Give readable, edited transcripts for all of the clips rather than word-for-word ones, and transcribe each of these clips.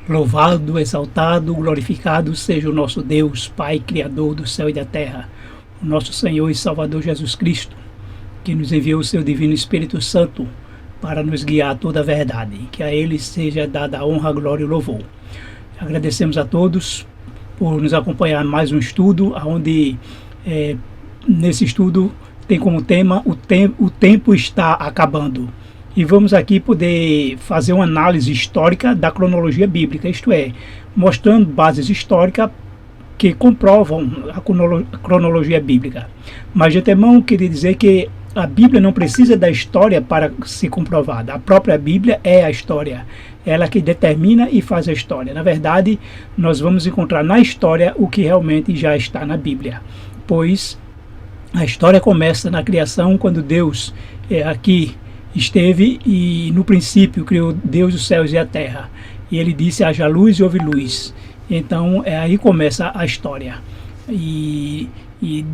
Louvado, exaltado, glorificado seja o nosso Deus, Pai, Criador do céu e da terra, o nosso Senhor e Salvador Jesus Cristo, que nos enviou o seu Divino Espírito Santo para nos guiar a toda a verdade. Que a Ele seja dada a honra, a glória e o louvor. Agradecemos a todos por nos acompanhar em mais um estudo, onde nesse estudo tem como tema o tempo está acabando. E vamos aqui poder fazer uma análise histórica da cronologia bíblica, isto é, mostrando bases históricas que comprovam a cronologia bíblica. Mas de antemão queria dizer que a Bíblia não precisa da história para ser comprovada. A própria Bíblia é a história. Ela que determina e faz a história. Na verdade, nós vamos encontrar na história o que realmente já está na Bíblia. Pois a história começa na criação, quando Deus aqui esteve e no princípio criou Deus os céus e a terra. E ele disse: haja luz e houve luz. Então aí começa a história. E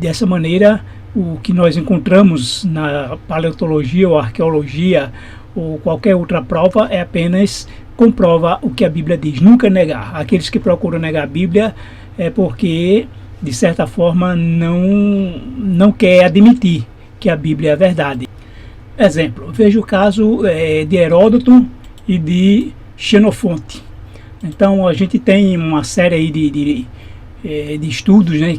dessa maneira, o que nós encontramos na paleontologia ou arqueologia ou qualquer outra prova é apenas comprova o que a Bíblia diz. Nunca negar. Aqueles que procuram negar a Bíblia é porque, de certa forma, não quer admitir que a Bíblia é a verdade. Exemplo, veja o caso de Heródoto e de Xenofonte. Então a gente tem uma série aí de estudos, né,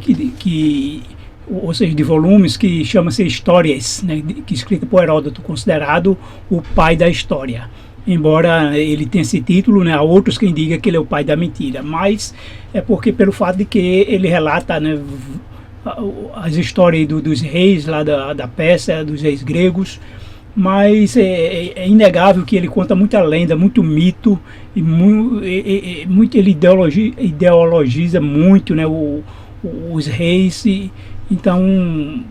ou seja, de volumes que chama-se Histórias, né, que é escrito por Heródoto, considerado o pai da história. Embora ele tenha esse título, né, há outros que indicam que ele é o pai da mentira, mas é porque pelo fato de que ele relata, né, as histórias dos reis lá da Pérsia, dos reis gregos, mas é inegável que ele conta muita lenda, muito mito, e muito ele ideologiza muito, né, os reis. Então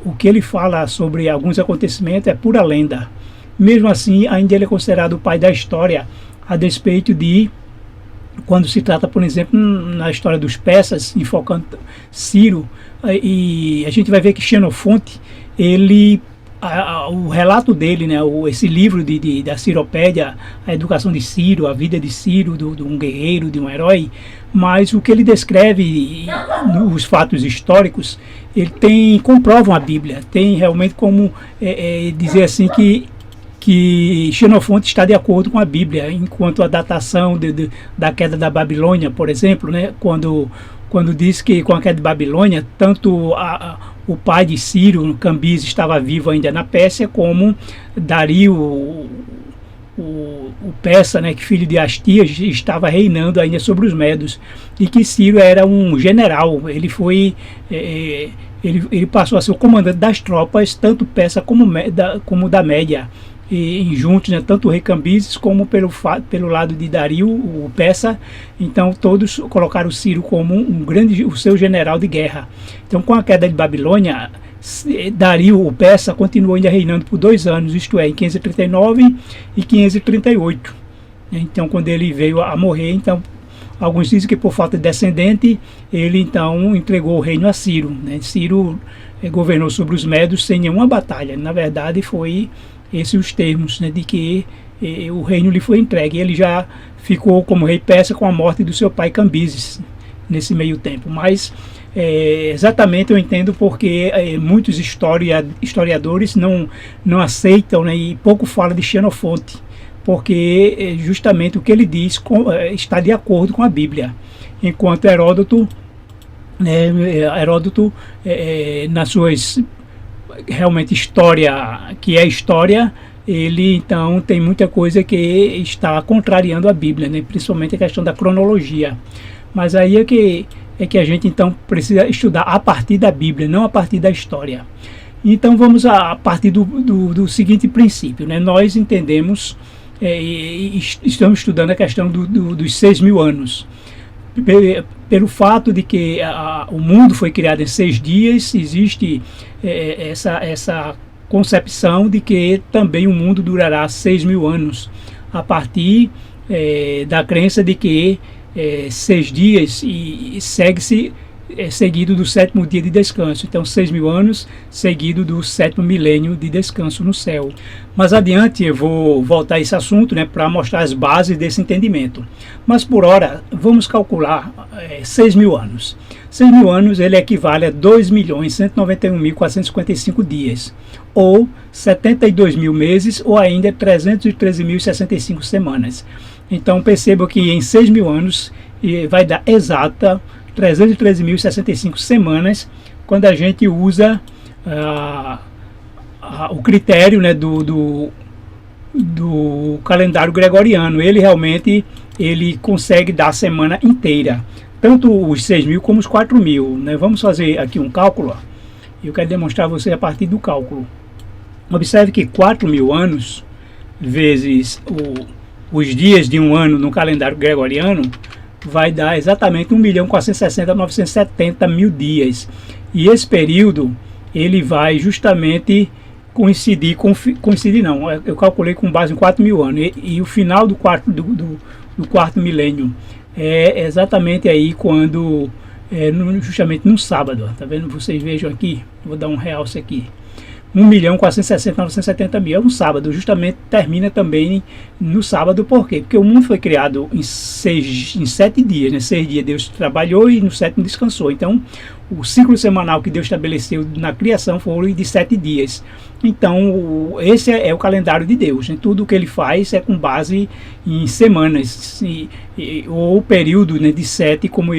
o que ele fala sobre alguns acontecimentos é pura lenda. Mesmo assim, ainda ele é considerado o pai da história, a despeito de, quando se trata, por exemplo, na história dos persas, enfocando Ciro, e a gente vai ver que Xenofonte, o relato dele, né, esse livro da Ciropédia, a educação de Ciro, a vida de Ciro, de um guerreiro, de um herói, mas o que ele descreve nos fatos históricos, comprovam a Bíblia, tem realmente como dizer assim que Xenofonte está de acordo com a Bíblia, enquanto a datação da queda da Babilônia, por exemplo, né, quando diz que com a queda de Babilônia, tanto o pai de Ciro, Cambises, estava vivo ainda na Pérsia, como Dario, o persa, né, que filho de Astias, estava reinando ainda sobre os medos, e que Ciro era um general. Ele foi ele passou a ser o comandante das tropas, tanto persa como da Média, e juntos, né, tanto o rei Cambises como pelo lado de Dario, o persa. Então todos colocaram Ciro como o seu general de guerra. Então, com a queda de Babilônia, Dario, o persa, continuou ainda reinando por 2 anos, isto é, em 539 e 538. Então, quando ele veio a morrer, então alguns dizem que por falta de descendente, ele então entregou o reino a Ciro, né? Ciro governou sobre os medos sem nenhuma batalha. Na verdade, foi esses os termos, né, de que o reino lhe foi entregue. Ele já ficou como rei persa com a morte do seu pai Cambises nesse meio tempo. Mas exatamente eu entendo porque muitos historiadores não aceitam, né, e pouco falam de Xenofonte, porque justamente o que ele diz está de acordo com a Bíblia, enquanto Heródoto nas suas realmente história, que é história, ele então tem muita coisa que está contrariando a Bíblia, né? Principalmente a questão da cronologia. Mas aí é que a gente então precisa estudar a partir da Bíblia, não a partir da história. Então vamos a partir do seguinte princípio, né? Nós entendemos estamos estudando a questão dos 6.000 anos. Pelo fato de que o mundo foi criado em 6 dias, existe essa concepção de que também o mundo durará 6.000 anos, a partir da crença de que 6 dias e segue-se seguido do 7º dia de descanso. Então 6.000 anos seguido do 7º milênio de descanso no céu. Mais adiante eu vou voltar a esse assunto, né, para mostrar as bases desse entendimento. Mas por hora vamos calcular 6.000 anos. 6.000 anos ele equivale a 2.191.455 dias, ou 72.000 meses, ou ainda 313.065 semanas. Então perceba que em 6.000 anos vai dar exata 313.065 semanas, quando a gente usa o critério, né, do calendário gregoriano. Ele realmente consegue dar a semana inteira, tanto os 6.000 como os 4.000, né? Vamos fazer aqui um cálculo, ó. Eu quero demonstrar a você a partir do cálculo. Observe que 4.000 anos vezes os dias de um ano no calendário gregoriano vai dar exatamente 1.460.970.000 dias. E esse período ele vai justamente coincidir não, eu calculei com base em 4.000 anos, e o final do quarto milênio é exatamente aí quando, justamente no sábado, tá vendo? Vocês vejam aqui, vou dar um realce aqui, 1.460.970.000, é um sábado, justamente termina também no sábado. Por quê? Porque o mundo foi criado em 7 dias, né? 6 dias Deus trabalhou e no 7º descansou. Então o ciclo semanal que Deus estabeleceu na criação foi de 7 dias. Então esse é o calendário de Deus, né? Tudo o que ele faz é com base em semanas, ou período, né, de 7, como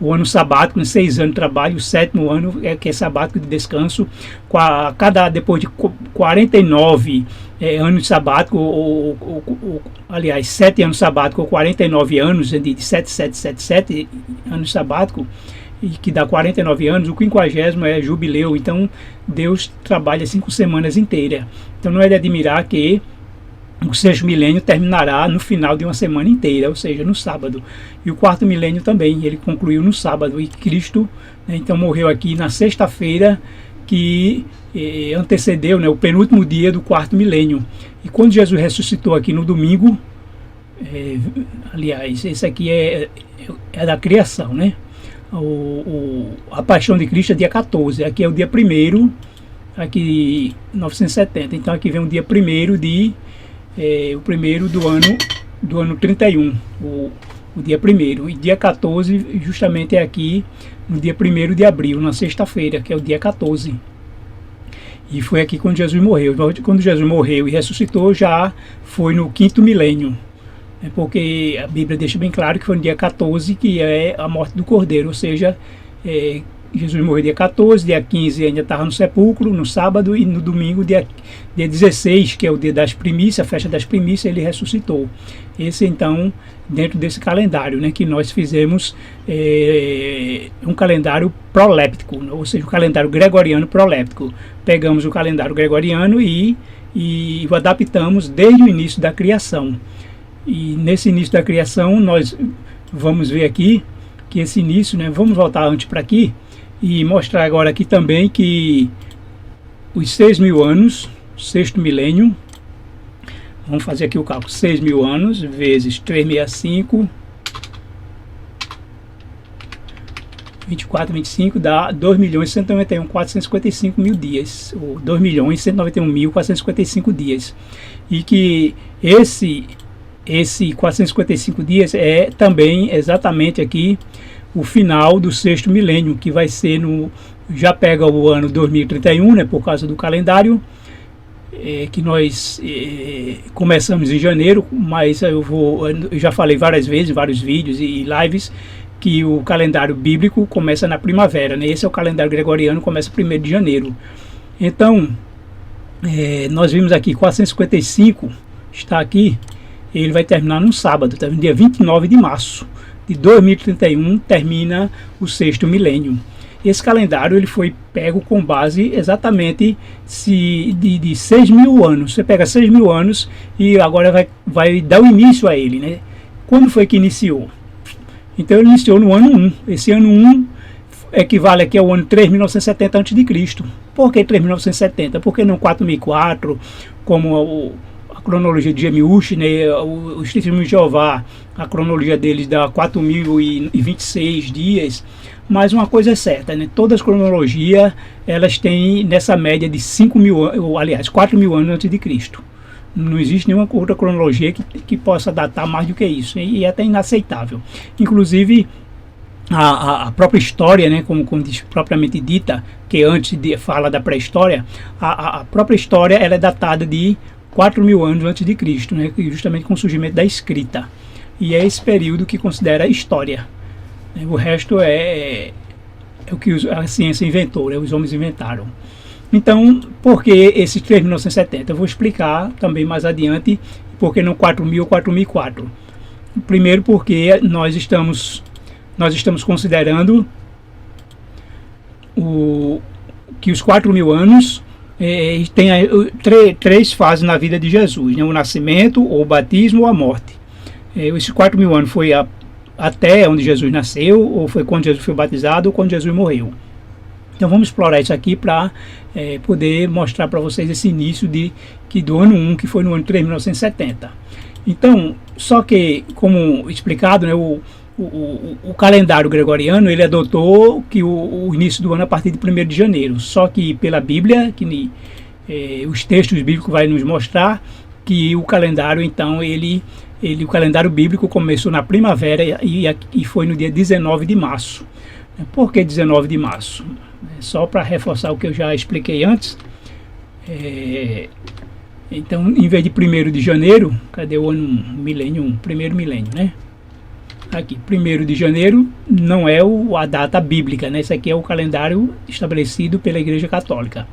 o ano sabático, 6 anos de trabalho, o 7º ano que é sabático de descanso. Depois de 49 anos sabático, aliás, 7 anos sabático, ou 49 anos, de 7 anos sabático, e que dá 49 anos, o 50º é jubileu. Então Deus trabalha 5 semanas inteiras. Então não é de admirar que o 6º milênio terminará no final de uma semana inteira, ou seja, no sábado. E o 4º milênio também, ele concluiu no sábado. E Cristo, né, então morreu aqui na sexta-feira, que antecedeu, né, o penúltimo dia do 4º milênio. E quando Jesus ressuscitou aqui no domingo, aliás, esse aqui é da criação, né? A paixão de Cristo é dia 14, aqui é o dia 1º, aqui 970. Então aqui vem o dia 1º o primeiro do ano 31, o dia 1º, e dia 14 justamente é aqui no dia 1º de abril, na sexta-feira, que é o dia 14. E foi aqui quando Jesus morreu. Quando Jesus morreu e ressuscitou, já foi no 5º milênio, porque a Bíblia deixa bem claro que foi no dia 14 que é a morte do Cordeiro, ou seja, Jesus morreu dia 14, dia 15 ainda estava no sepulcro, no sábado, e no domingo, dia 16, que é o dia das primícias, a festa das primícias, ele ressuscitou. Esse, então, dentro desse calendário, né, que nós fizemos um calendário proléptico, ou seja, o calendário gregoriano proléptico. Pegamos o calendário gregoriano e o adaptamos desde o início da criação. E nesse início da criação, nós vamos ver aqui que esse início, né, vamos voltar antes para aqui e mostrar agora aqui também que os 6.000 anos, 6º milênio, vamos fazer aqui o cálculo, 6.000 anos vezes 365, 24, 25, dá 2.191.455.000 dias, ou 2.191.455 dias. E que esse 455 dias é também exatamente aqui o final do 6º milênio, que vai ser já pega o ano 2031, né, por causa do calendário, que nós começamos em janeiro, mas eu já falei várias vezes, vários vídeos e lives, que o calendário bíblico começa na primavera, né? Esse é o calendário gregoriano, começa 1º de janeiro. Então, nós vimos aqui 455, está aqui, ele vai terminar no sábado, tá? No dia 29 de março de 2031 termina o 6º milênio. Esse calendário ele foi pego com base exatamente de 6.000 anos. Você pega 6.000 anos e agora vai dar o início a ele, né? Quando foi que iniciou? Então ele iniciou no ano 1. Esse ano 1 equivale aqui ao ano 3.970 a.C. Por que 3.970? Por que não 4.004, como a cronologia de Jemiúcha, né, os testemunhos de Jeová, a cronologia deles dá 4.026 dias, mas uma coisa é certa, né, todas as cronologias, elas têm nessa média de 4.000 anos antes de Cristo. Não existe nenhuma outra cronologia que possa datar mais do que isso, e é até inaceitável. Inclusive, a própria história, né, como diz propriamente dita, que antes fala da pré-história, a própria história ela é datada de 4.000 anos antes de Cristo, né, justamente com o surgimento da escrita. E é esse período que considera história. O resto é o que a ciência inventou, né, os homens inventaram. Então, por que esse 3.970? Eu vou explicar também mais adiante por que não 4.000 ou 4.004. Primeiro porque nós estamos considerando que os 4.000 anos tem três fases na vida de Jesus, né? O nascimento, o batismo ou a morte. Esses 4.000 anos foi até onde Jesus nasceu, ou foi quando Jesus foi batizado, ou quando Jesus morreu. Então vamos explorar isso aqui para poder mostrar para vocês esse início do ano 1, que foi no ano 3.970. Então, só que, como explicado, né, o calendário gregoriano, ele adotou que o início do ano a partir de 1º de janeiro. Só que pela Bíblia, os textos bíblicos vão nos mostrar que o calendário, então, o calendário bíblico começou na primavera e foi no dia 19 de março. Por que 19 de março? Só para reforçar o que eu já expliquei antes. Então, em vez de 1º de janeiro, cadê o ano milênio? Primeiro milênio, né? Aqui, 1º de janeiro não é a data bíblica, né? Esse aqui é o calendário estabelecido pela Igreja Católica.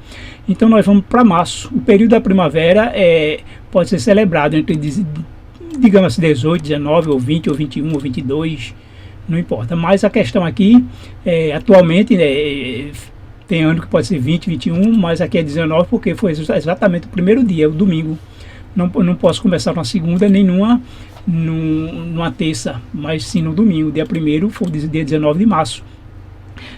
Então nós vamos para março. O período da primavera pode ser celebrado entre, digamos, 18, 19, ou 20, ou 21, ou 22, não importa. Mas a questão aqui, atualmente, tem ano que pode ser 20, 21, mas aqui é 19 porque foi exatamente o primeiro dia, o domingo. Não posso começar na segunda, nem numa terça, mas sim no domingo. Dia 1º foi o dia 19 de março.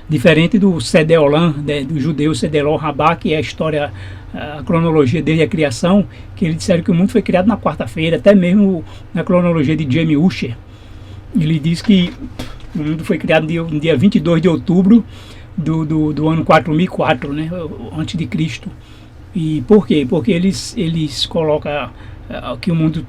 Diferente do Seder-Olam, né, do judeu Seder Rabá, que é a cronologia desde a criação, que eles disseram que o mundo foi criado na quarta-feira, até mesmo na cronologia de Jemiúcha. Ele diz que o mundo foi criado no dia 22 de outubro do ano 4004, né, antes de Cristo. E por quê? Porque eles colocam que o mundo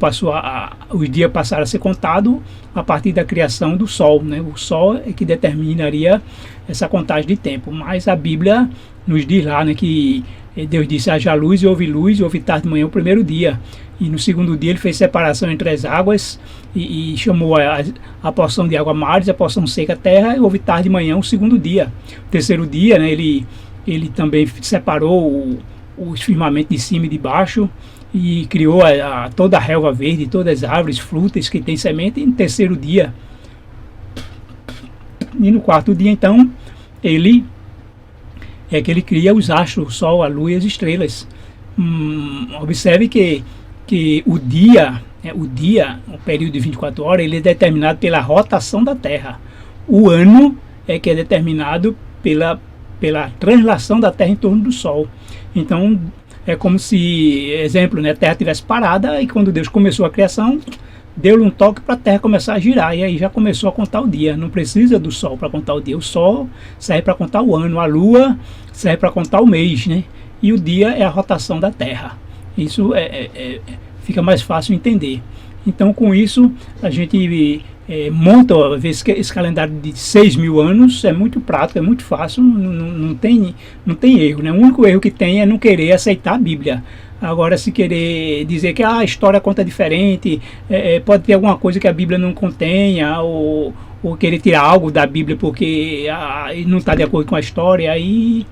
os dias passaram a ser contados a partir da criação do Sol, né? O Sol é que determinaria essa contagem de tempo. Mas a Bíblia nos diz lá, né, que Deus disse: haja luz, e houve tarde de manhã o primeiro dia. E no segundo dia ele fez separação entre as águas e chamou a porção de água mares, a porção seca terra, e houve tarde de manhã o segundo dia. O terceiro dia, né, ele também separou os firmamentos de cima e de baixo, e criou toda a relva verde, todas as árvores, frutas que têm semente, e no terceiro dia. E no quarto dia, então, ele cria os astros, o Sol, a Lua e as estrelas. Observe que o dia, o período de 24 horas, ele é determinado pela rotação da Terra. O ano que é determinado pela translação da Terra em torno do Sol. Então, é como se, exemplo, né, a Terra estivesse parada, e quando Deus começou a criação, deu-lhe um toque para a Terra começar a girar, e aí já começou a contar o dia. Não precisa do Sol para contar o dia. O Sol serve para contar o ano, a Lua serve para contar o mês, né? E o dia é a rotação da Terra. Isso fica mais fácil entender. Então, com isso, a gente monta esse calendário de 6.000 anos. É muito prático, é muito fácil, não tem erro, né? O único erro que tem é não querer aceitar a Bíblia. Agora, se querer dizer que a história conta diferente, pode ter alguma coisa que a Bíblia não contenha, ou querer tirar algo da Bíblia porque não está de acordo com a história, aí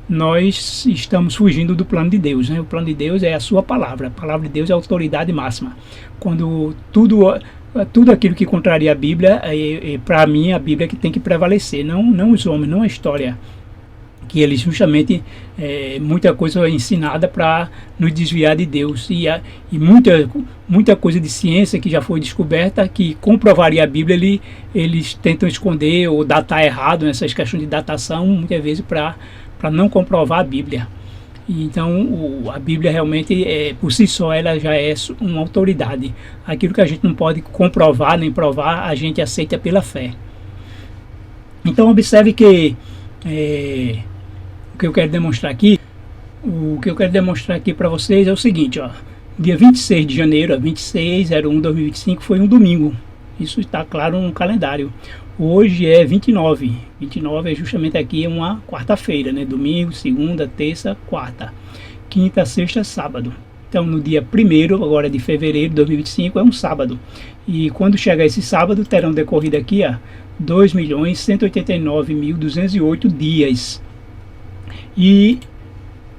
nós estamos fugindo do plano de Deus, né? O plano de Deus é a sua palavra. A palavra de Deus é a autoridade máxima. Quando tudo aquilo que contraria a Bíblia, para mim a Bíblia é que tem que prevalecer, não os homens, não a história. Que eles justamente, muita coisa é ensinada para nos desviar de Deus. E muita coisa de ciência que já foi descoberta, que comprovaria a Bíblia, eles tentam esconder ou datar errado nessas questões de datação, muitas vezes para não comprovar a Bíblia. Então, a Bíblia realmente, por si só, ela já é uma autoridade. Aquilo que a gente não pode comprovar nem provar, a gente aceita pela fé. Então, observe que o que eu quero demonstrar aqui, para vocês é o seguinte, ó. Dia 26 de janeiro, 26/01/2025, foi um domingo. Isso está claro no calendário. Hoje é 29. 29 é justamente aqui uma quarta-feira, né? Domingo, segunda, terça, quarta. Quinta, sexta, sábado. Então, no dia 1º, agora de fevereiro de 2025, é um sábado. E quando chegar esse sábado, terão decorrido aqui, 2.189.208 dias. E,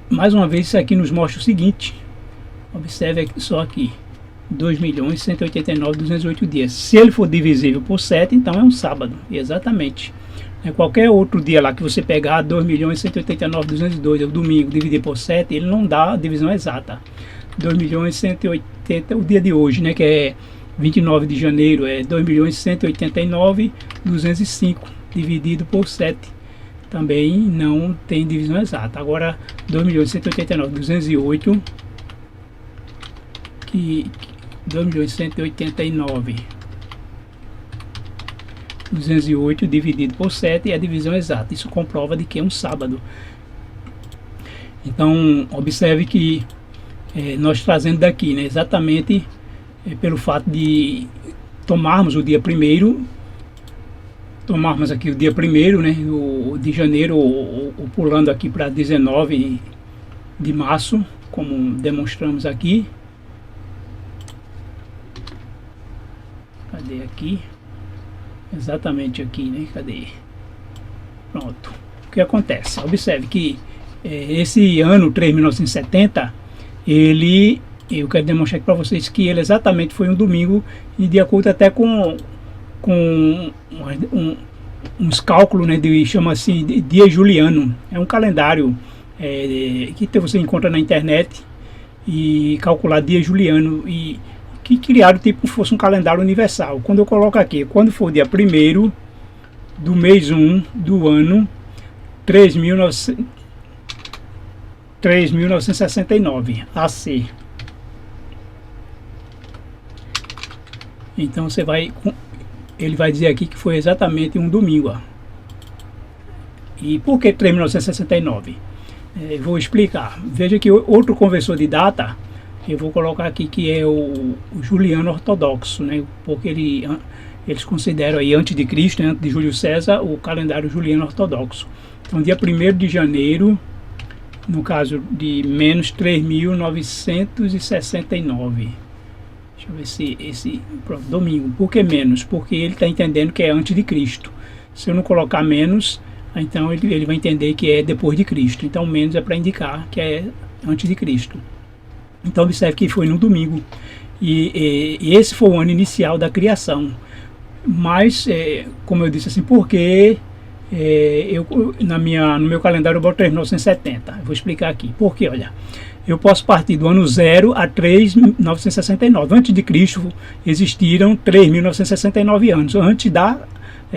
mais uma vez, isso aqui nos mostra o seguinte. Observe só aqui. 2.189.208 dias. Se ele for divisível por 7, então é um sábado. Exatamente. Qualquer outro dia lá que você pegar 2.189.202, é o domingo, dividir por 7, ele não dá a divisão exata. 2.180, o dia de hoje, né, que é 29 de janeiro, é 2.189.205 dividido por 7. Também não tem divisão exata. Agora, 2.189.208, que 2.189.208 dividido por 7 é a divisão exata. Isso comprova de que é um sábado. Então, observe que nós trazendo daqui, né, exatamente pelo fato de tomarmos o dia 1º, tomarmos aqui o dia 1º, né, de janeiro, ou pulando aqui para 19 de março, como demonstramos aqui. Cadê aqui? Exatamente aqui, né? Cadê? Pronto. O que acontece? Observe que esse ano 3.970, eu quero demonstrar aqui para vocês que ele exatamente foi um domingo, e de acordo até com uns cálculos, né, chama-se de dia juliano. É um calendário que você encontra na internet, e calcular dia juliano, e que criaram tipo como fosse um calendário universal. Quando eu coloco aqui, quando for dia 1º do mês 1 do ano 3.969 AC. Então ele vai dizer aqui que foi exatamente um domingo. E por que 3.969? Vou explicar. Veja que outro conversor de data, eu vou colocar aqui que é o Juliano Ortodoxo, né? Porque eles consideram aí antes de Cristo, né, antes de Júlio César, o calendário Juliano Ortodoxo. Então, dia 1º de janeiro, no caso de menos 3.969. Deixa eu ver se pronto, domingo. Por que menos? Porque ele está entendendo que é antes de Cristo. Se eu não colocar menos, então ele vai entender que é depois de Cristo. Então, menos é para indicar que é antes de Cristo. Então, observe que foi no domingo, e esse foi o ano inicial da criação. Mas, como eu disse assim, porque no meu calendário eu boto 3.970. Eu vou explicar aqui. Porque, olha, eu posso partir do ano 0 a 3.969. Antes de Cristo existiram 3.969 anos, antes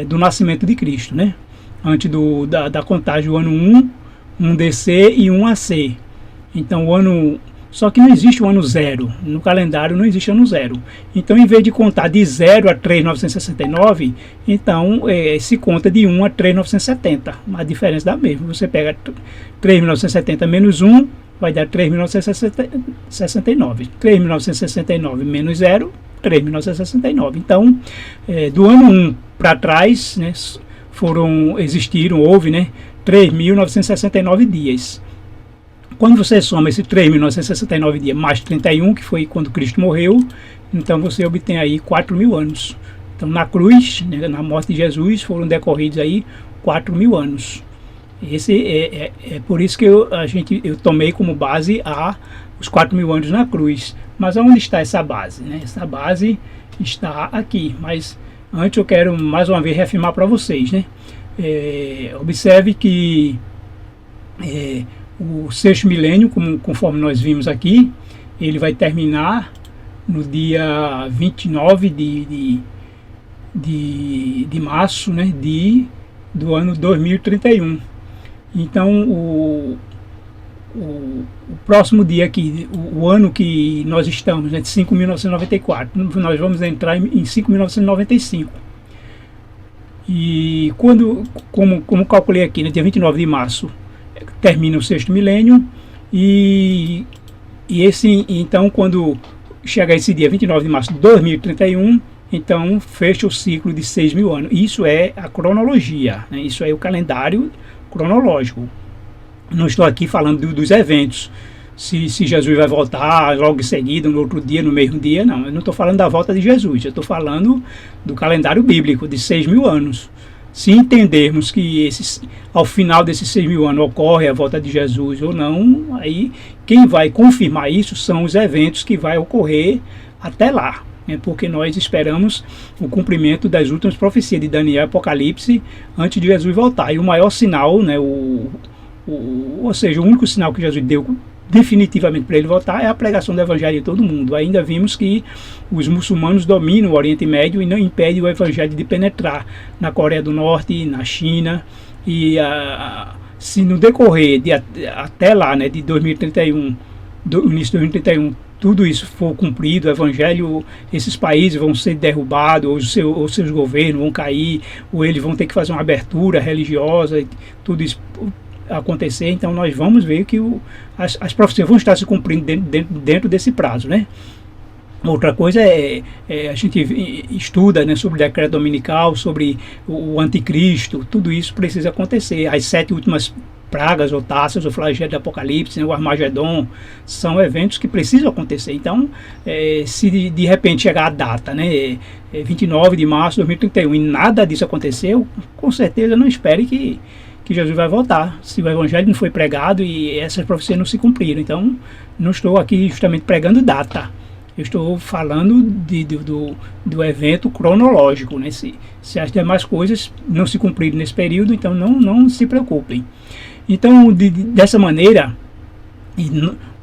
do nascimento de Cristo, né? Antes da contagem, o ano 1 DC e 1 AC. Então, o ano... Só que não existe o ano 0, no calendário não existe ano 0. Então, em vez de contar de 0 a 3.969, então se conta de 1 a 3.970. A diferença dá mesmo. Você pega 3.970 menos 1, vai dar 3.969. 3.969 menos 0, 3.969. Então, do ano 1 para trás, né, houve, né, 3.969 dias. Quando você soma esse 3.969 dias mais 31, que foi quando Cristo morreu, então você obtém aí 4.000 anos. Então, na cruz, né, na morte de Jesus, foram decorridos aí 4.000 anos. Esse é por isso que eu tomei como base os 4.000 anos na cruz. Mas onde está essa base, né? Essa base está aqui. Mas antes eu quero mais uma vez reafirmar para vocês, né? Observe que o sexto milênio, conforme nós vimos aqui, ele vai terminar no dia 29 de março, né, do ano 2031. Então, o próximo dia aqui, o ano que nós estamos, né, de 5.994, nós vamos entrar em 5.995. E quando, como calculei aqui, no dia 29 de março, termina o sexto milênio, então quando chegar esse dia 29 de março de 2031, então fecha o ciclo de 6.000 anos. Isso é a cronologia, né? Isso é o calendário cronológico. Não estou aqui falando dos eventos, se Jesus vai voltar logo em seguida, no outro dia, no mesmo dia, não. Eu não estou falando da volta de Jesus, eu estou falando do calendário bíblico de 6.000 anos. Se entendermos que ao final desses 6.000 anos ocorre a volta de Jesus ou não, aí quem vai confirmar isso são os eventos que vai ocorrer até lá. Porque nós esperamos o cumprimento das últimas profecias de Daniel e Apocalipse antes de Jesus voltar. E o maior sinal, né, ou seja, o único sinal que Jesus deu definitivamente para ele voltar é a pregação do evangelho de todo mundo. Ainda vimos que os muçulmanos dominam o Oriente Médio e não impedem o evangelho de penetrar na Coreia do Norte, na China. E se no decorrer até lá, né, de 2031, início de 2031, tudo isso for cumprido, o evangelho, esses países vão ser derrubados, ou seus governos vão cair, ou eles vão ter que fazer uma abertura religiosa, tudo isso acontecer. Então nós vamos ver que as profecias vão estar se cumprindo dentro desse prazo, né? Outra coisa a gente estuda, né, sobre o decreto dominical, sobre o anticristo, tudo isso precisa acontecer. As 7 últimas pragas ou taças, o flagelo do Apocalipse, né, o Armagedon, são eventos que precisam acontecer. Então, se de repente chegar a data, né, 29 de março de 2031, e nada disso aconteceu, com certeza não espere que Jesus vai voltar, se o evangelho não foi pregado e essas profecias não se cumpriram. Então, não estou aqui justamente pregando data, eu estou falando do evento cronológico, né? Se as demais coisas não se cumprirem nesse período, então não se preocupem. Então, dessa maneira,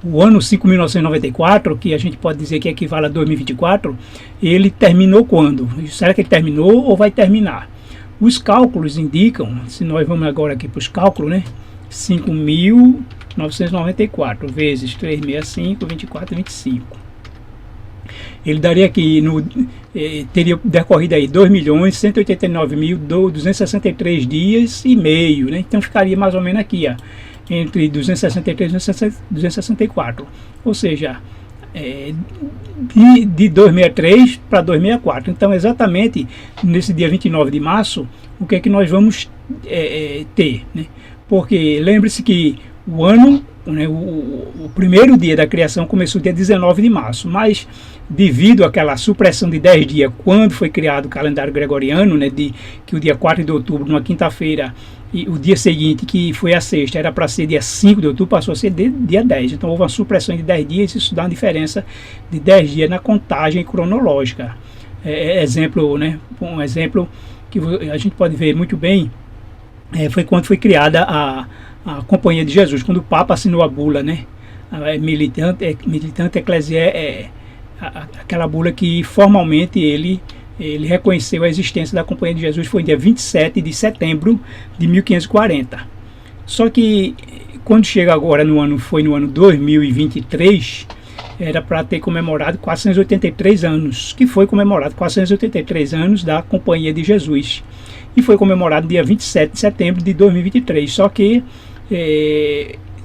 o ano 5.994, que a gente pode dizer que equivale a 2024, ele terminou quando? Será que ele terminou ou vai terminar? Os cálculos indicam, se nós vamos agora aqui para os cálculos, né? 5.994 vezes 365, 24, 25. Ele daria aqui, teria decorrido aí 2.189.263 dias e meio, né? Então ficaria mais ou menos aqui, ó, entre 263 e 264. Ou seja, de 263 para 264. Então, exatamente nesse dia 29 de março, o que é que nós vamos ter, né? Porque lembre-se que o ano, né, o primeiro dia da criação começou dia 19 de março, mas devido àquela supressão de 10 dias, quando foi criado o calendário gregoriano, né, que o dia 4 de outubro, numa quinta-feira, e o dia seguinte, que foi a sexta, era para ser dia 5 de outubro, passou a ser dia 10. Então houve uma supressão de 10 dias, isso dá uma diferença de 10 dias na contagem cronológica. Exemplo, né, um exemplo que a gente pode ver muito bem, foi quando foi criada a Companhia de Jesus, quando o Papa assinou a bula, né, militante Ecclesiae, aquela bula que formalmente ele reconheceu a existência da Companhia de Jesus, foi dia 27 de setembro de 1540. Só que quando chega agora no ano 2023, era para ter comemorado 483 anos, que foi comemorado 483 anos da Companhia de Jesus. E foi comemorado dia 27 de setembro de 2023. Só que,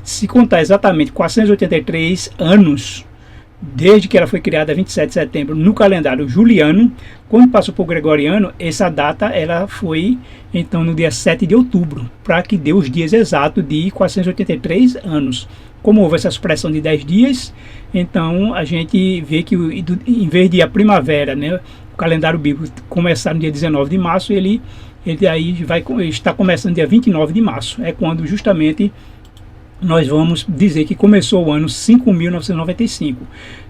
se contar exatamente 483 anos, desde que ela foi criada 27 de setembro no calendário juliano, quando passou para o gregoriano, essa data ela foi então no dia 7 de outubro, para que dê os dias exatos de 483 anos. Como houve essa supressão de 10 dias, então a gente vê que em vez de a primavera, né, o calendário bíblico começar no dia 19 de março, ele aí vai estar começando dia 29 de março, é quando justamente nós vamos dizer que começou o ano 5.995.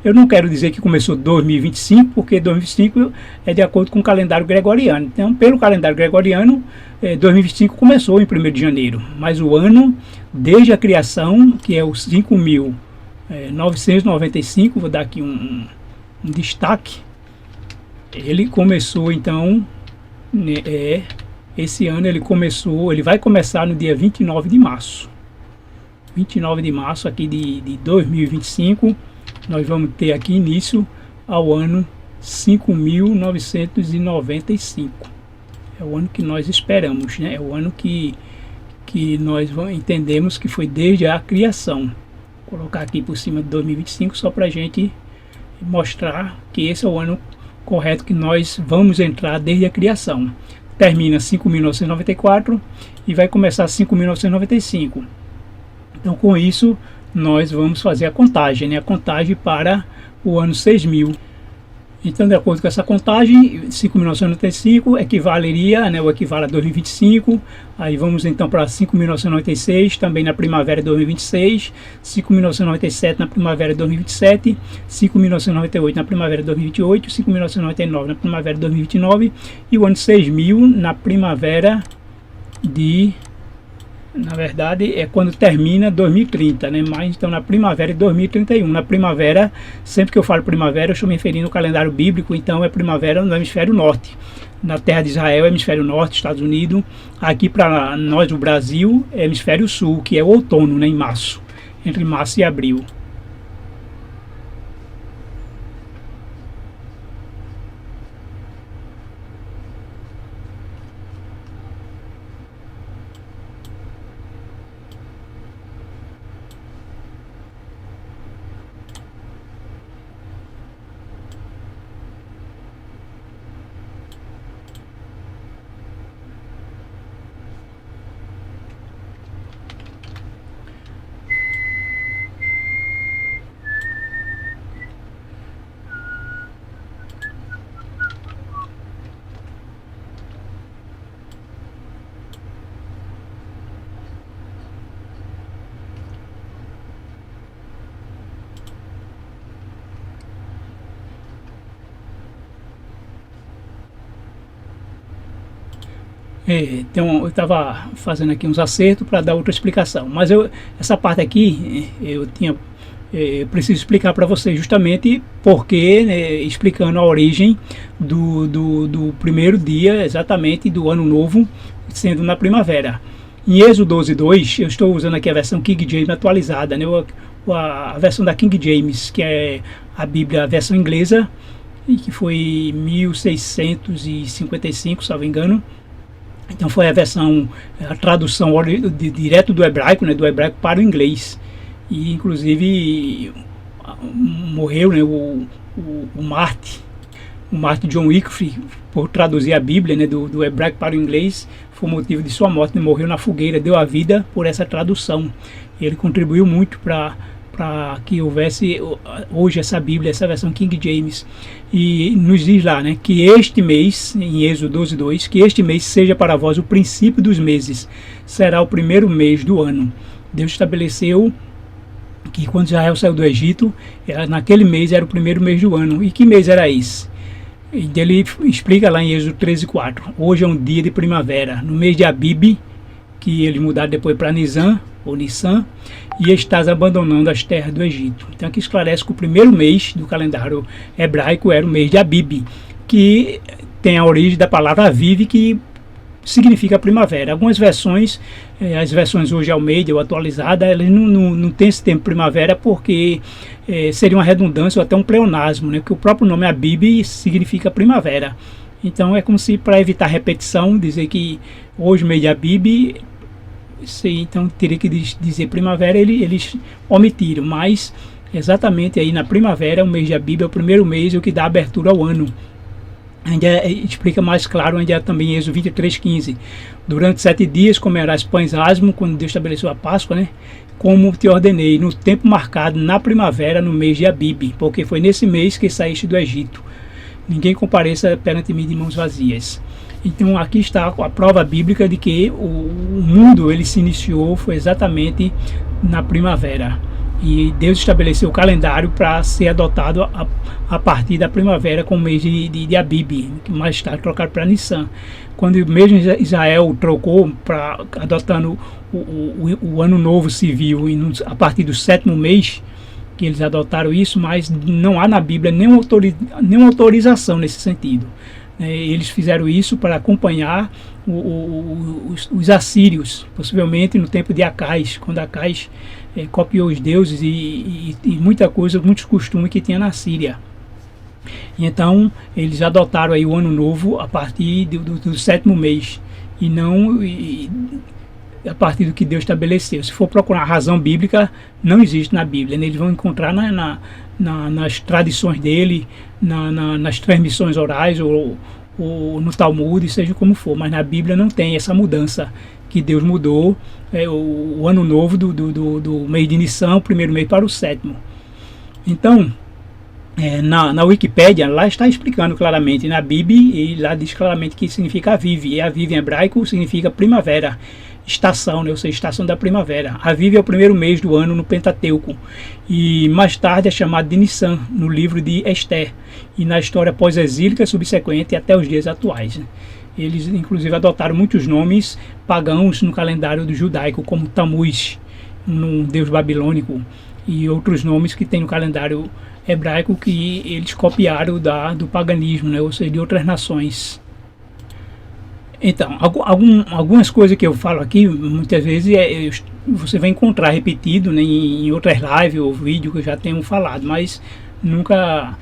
Eu não quero dizer que começou 2025, porque 2025 é de acordo com o calendário gregoriano. Então, pelo calendário gregoriano, 2025 começou em 1º de janeiro. Mas o ano, desde a criação, que é o 5.995, vou dar aqui um destaque, ele começou então, esse ano ele vai começar no dia 29 de março. 29 de março aqui de 2025, nós vamos ter aqui início ao ano 5.995. É o ano que nós esperamos, né? É o ano que nós entendemos que foi desde a criação. Vou colocar aqui por cima de 2025 só para a gente mostrar que esse é o ano correto que nós vamos entrar desde a criação. Termina 5.994 e vai começar 5.995. Então, com isso, nós vamos fazer a contagem, né? A contagem para o ano 6.000. Então, de acordo com essa contagem, 5.995 equivaleria, né, ou equivale a 2025. Aí vamos então para 5.996, também na primavera de 2026, 5.997 na primavera de 2027, 5.998 na primavera de 2028, 5.999 na primavera de 2029 e o ano 6.000 na primavera de... Na verdade, é quando termina 2030, né? Mas então na primavera de 2031. Na primavera, sempre que eu falo primavera, eu estou me referindo ao calendário bíblico, então é primavera no hemisfério norte. Na terra de Israel, hemisfério norte, Estados Unidos. Aqui para nós, no Brasil, é hemisfério sul, que é o outono, né? Em março, entre março e abril. Então eu estava fazendo aqui uns acertos para dar outra explicação, mas essa parte aqui eu preciso explicar para vocês justamente porque, né, explicando a origem do primeiro dia exatamente do ano novo sendo na primavera. Em Êxodo 12:2, eu estou usando aqui a versão King James atualizada, né, a versão da King James, que é a Bíblia, a versão inglesa, e que foi 1655, se não me engano. Então foi a tradução direto do hebraico, né, do hebraico para o inglês. E inclusive morreu, né, o Martin John Wycliffe, por traduzir a Bíblia, né, do hebraico para o inglês, foi o motivo de sua morte, né, morreu na fogueira, deu a vida por essa tradução. Ele contribuiu muito para que houvesse hoje essa Bíblia, essa versão King James. E nos diz lá, né, que este mês, em Êxodo 12:2, que este mês seja para vós o princípio dos meses, será o primeiro mês do ano. Deus estabeleceu que quando Israel saiu do Egito, naquele mês era o primeiro mês do ano. E que mês era esse? Ele explica lá em Êxodo 13:4. Hoje é um dia de primavera, no mês de Abib, que eles mudaram depois para Nisan, ou Nissan, e estás abandonando as terras do Egito. Então aqui esclarece que o primeiro mês do calendário hebraico era o mês de Abib, que tem a origem da palavra Aviv, que significa primavera. Algumas versões, as versões hoje Almeida ou atualizada, elas não tem esse termo primavera porque seria uma redundância ou até um pleonasmo, né? Porque o próprio nome Abib significa primavera. Então é como se, para evitar repetição, dizer que hoje mês de Abib, então teria que dizer primavera, eles omitiram, mas exatamente aí na primavera, o mês de Abib é o primeiro mês, o que dá abertura ao ano. Ainda explica mais claro, ainda também em Êxodo 23:15. Durante 7 dias comerás pães asmos, quando Deus estabeleceu a Páscoa, né? Como te ordenei, no tempo marcado na primavera, no mês de Abib, porque foi nesse mês que saíste do Egito. Ninguém compareça perante mim de mãos vazias. Então aqui está a prova bíblica de que o mundo ele se iniciou, foi exatamente na primavera. E Deus estabeleceu o calendário para ser adotado a partir da primavera, com o mês de Abib, que mais tarde trocaram para Nissan. Quando mesmo Israel trocou, adotando o ano novo civil, a partir do 7º mês, que eles adotaram isso, mas não há na Bíblia nenhuma autorização nesse sentido. Eles fizeram isso para acompanhar os assírios, possivelmente no tempo de Acais, quando Acais copiou os deuses e muita coisa, muitos costumes que tinha na Síria. Então eles adotaram aí o ano novo a partir do sétimo mês e não a partir do que Deus estabeleceu. Se for procurar a razão bíblica, não existe na Bíblia, né? Eles vão encontrar nas tradições dele, nas transmissões orais ou no Talmud, seja como for, mas na Bíblia não tem essa mudança que Deus mudou o ano novo do mês de Nissan, o primeiro mês, para o sétimo. Então, na Wikipédia, lá está explicando claramente, na Bíblia, e lá diz claramente que significa Aviv, e Aviv em hebraico significa primavera, estação, né? Ou seja, estação da primavera. Aviv é o primeiro mês do ano no Pentateuco, e mais tarde é chamado de Nissan, no livro de Esther, e na história pós-exílica subsequente até os dias atuais. Eles, inclusive, adotaram muitos nomes pagãos no calendário do judaico, como Tammuz, um deus babilônico, e outros nomes que tem no calendário hebraico que eles copiaram do paganismo, né? Ou seja, de outras nações. Então, algumas coisas que eu falo aqui, muitas vezes você vai encontrar repetido, né, em outras lives ou vídeos que eu já tenho falado, mas nunca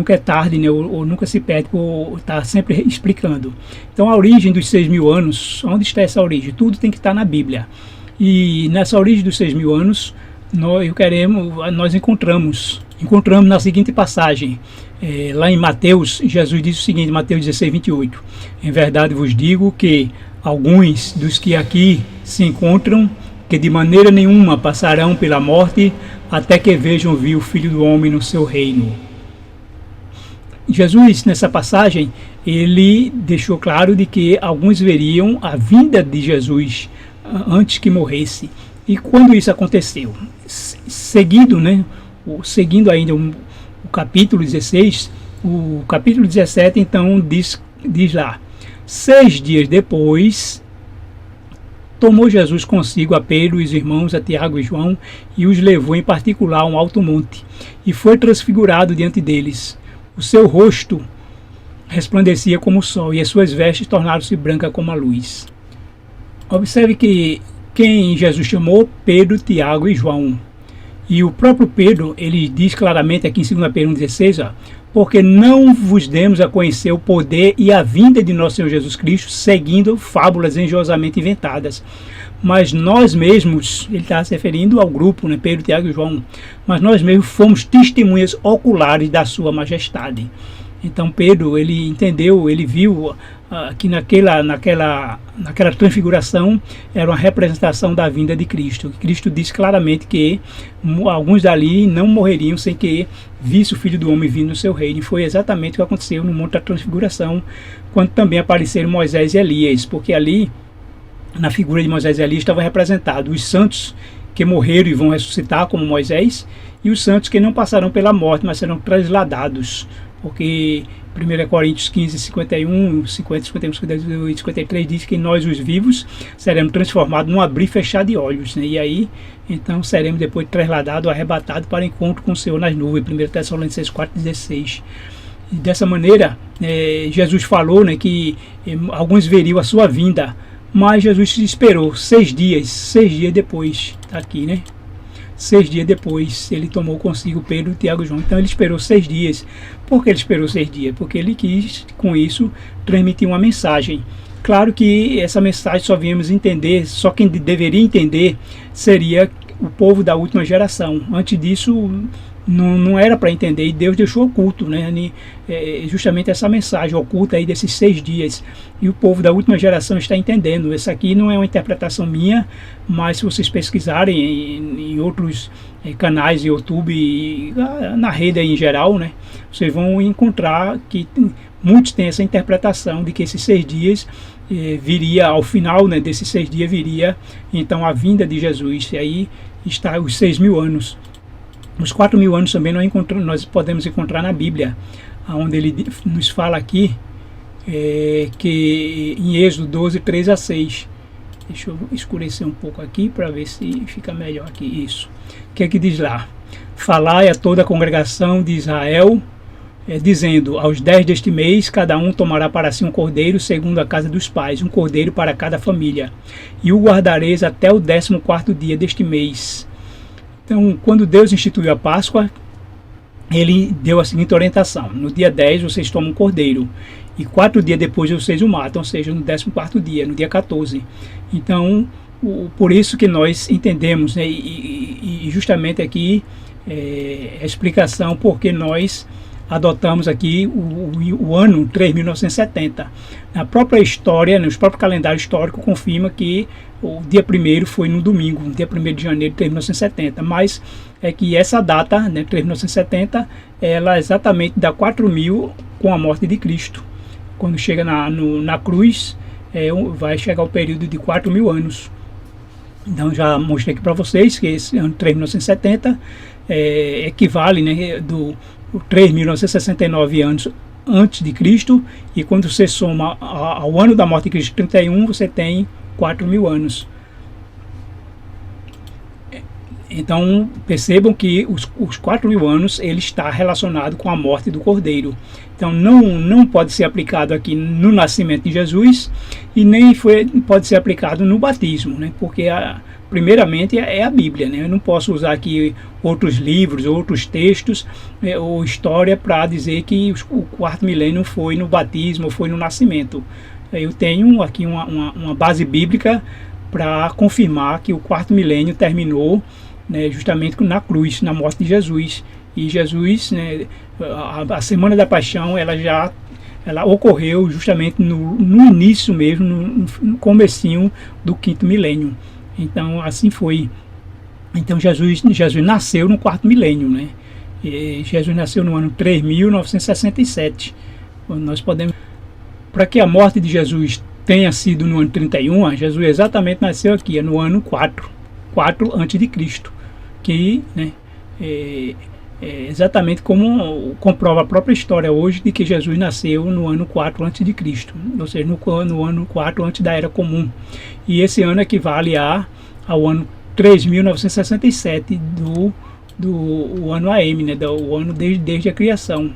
é tarde, né, ou nunca se perde por estar sempre explicando. Então, a origem dos 6.000 anos, onde está essa origem? Tudo tem que estar na Bíblia. E nessa origem dos 6.000 anos, nós encontramos na seguinte passagem, lá em Mateus, Jesus diz o seguinte, Mateus 16, 28, em verdade vos digo que alguns dos que aqui se encontram, que de maneira nenhuma passarão pela morte, até que vejam vir o Filho do Homem no seu reino. Jesus, nessa passagem, ele deixou claro de que alguns veriam a vinda de Jesus antes que morresse. E quando isso aconteceu? Seguindo ainda o capítulo 16, o capítulo 17, então, diz lá, 6 dias depois, tomou Jesus consigo a Pedro e os irmãos, a Tiago e João, e os levou em particular a um alto monte, e foi transfigurado diante deles. O seu rosto resplandecia como o sol, e as suas vestes tornaram-se brancas como a luz. Observe que quem Jesus chamou? Pedro, Tiago e João. E o próprio Pedro, ele diz claramente aqui em 2 Pedro 1,16, porque não vos demos a conhecer o poder e a vinda de nosso Senhor Jesus Cristo, seguindo fábulas engenhosamente inventadas. Mas nós mesmos, ele está se referindo ao grupo, né, Pedro, Tiago e João, mas nós mesmos fomos testemunhas oculares da sua majestade. Então Pedro, ele entendeu, ele viu que naquela transfiguração era uma representação da vinda de Cristo. Cristo disse claramente que alguns dali não morreriam sem que visse o Filho do Homem vindo no seu reino. E foi exatamente o que aconteceu no Monte da Transfiguração, quando também apareceram Moisés e Elias, porque ali, na figura de Moisés e Elias, estavam representados os santos que morreram e vão ressuscitar como Moisés, e os santos que não passarão pela morte, mas serão transladados, porque 1 Coríntios 15, 51, 50, 51, 52 e 53 diz que nós, os vivos, seremos transformados num abrir e fechar de olhos, né? E aí, então, seremos depois transladados, arrebatados para encontro com o Senhor nas nuvens, 1 Tessalonicenses 4,16. E dessa maneira, Jesus falou, né, que alguns veriam a sua vinda, mas Jesus esperou 6 dias depois, está aqui, né? 6 dias depois, ele tomou consigo Pedro, Tiago e João. Então ele esperou 6 dias. Por que ele esperou 6 dias? Porque ele quis, com isso, transmitir uma mensagem. Claro que essa mensagem só viemos entender, só quem deveria entender seria o povo da última geração. Antes disso, não era para entender, e Deus deixou oculto, né, justamente essa mensagem oculta aí desses 6 dias, e o povo da última geração está entendendo. Essa aqui não é uma interpretação minha, mas se vocês pesquisarem em outros canais de YouTube e na rede aí em geral, né, vocês vão encontrar que muitos têm essa interpretação de que esses 6 dias viria, ao final, né, desses 6 dias viria então a vinda de Jesus, e aí está os 6.000 anos. Os 4.000 anos também nós podemos encontrar na Bíblia, onde ele nos fala aqui, que em Êxodo 12, 3 a 6. Deixa eu escurecer um pouco aqui para ver se fica melhor aqui. Isso. O que é que diz lá? Falai a toda a congregação de Israel, dizendo, aos 10 deste mês, cada um tomará para si um cordeiro, segundo a casa dos pais, um cordeiro para cada família. E o guardareis até o 14º dia deste mês. Então, quando Deus instituiu a Páscoa, ele deu a seguinte orientação: no dia 10 vocês tomam um cordeiro, e 4 dias depois vocês o matam, ou seja, no 14º dia, no dia 14. Então, por isso que nós entendemos, né, e justamente aqui a explicação porque nós adotamos aqui o ano 3.970. Na própria história, no próprio calendário histórico, confirma que o dia 1º foi no domingo, dia 1º de janeiro de 3.970, mas é que essa data, né, 3.970, ela exatamente dá 4.000 com a morte de Cristo. Quando chega na cruz, vai chegar o período de 4.000 anos. Então já mostrei aqui para vocês que esse ano 3.970 equivale, né, do 3.969 anos antes de Cristo, e quando você soma ao ano da morte de Cristo, 31, você tem 4.000 anos. Então percebam que os 4.000 anos ele está relacionado com a morte do Cordeiro. Então não pode ser aplicado aqui no nascimento de Jesus, e nem pode ser aplicado no batismo, né? Porque primeiramente é a Bíblia, né? Eu não posso usar aqui outros livros, outros textos ou história para dizer que o 4º milênio foi no batismo, foi no nascimento. Eu tenho aqui uma base bíblica para confirmar que o 4º milênio terminou, né, justamente na cruz, na morte de Jesus. E Jesus, né, a Semana da Paixão, ela ocorreu justamente no início mesmo, no comecinho do 5º milênio. Então assim foi. Então Jesus nasceu no 4º milênio, né? E Jesus nasceu no ano 3.967. Nós podemos, para que a morte de Jesus tenha sido no ano 31, Jesus exatamente nasceu aqui, no ano 4 antes de Cristo, que, né, exatamente como comprova a própria história hoje de que Jesus nasceu no ano 4 antes de Cristo, ou seja, no ano 4 antes da Era Comum. E esse ano equivale ao ano 3.967 do ano AM, né, do ano desde a criação.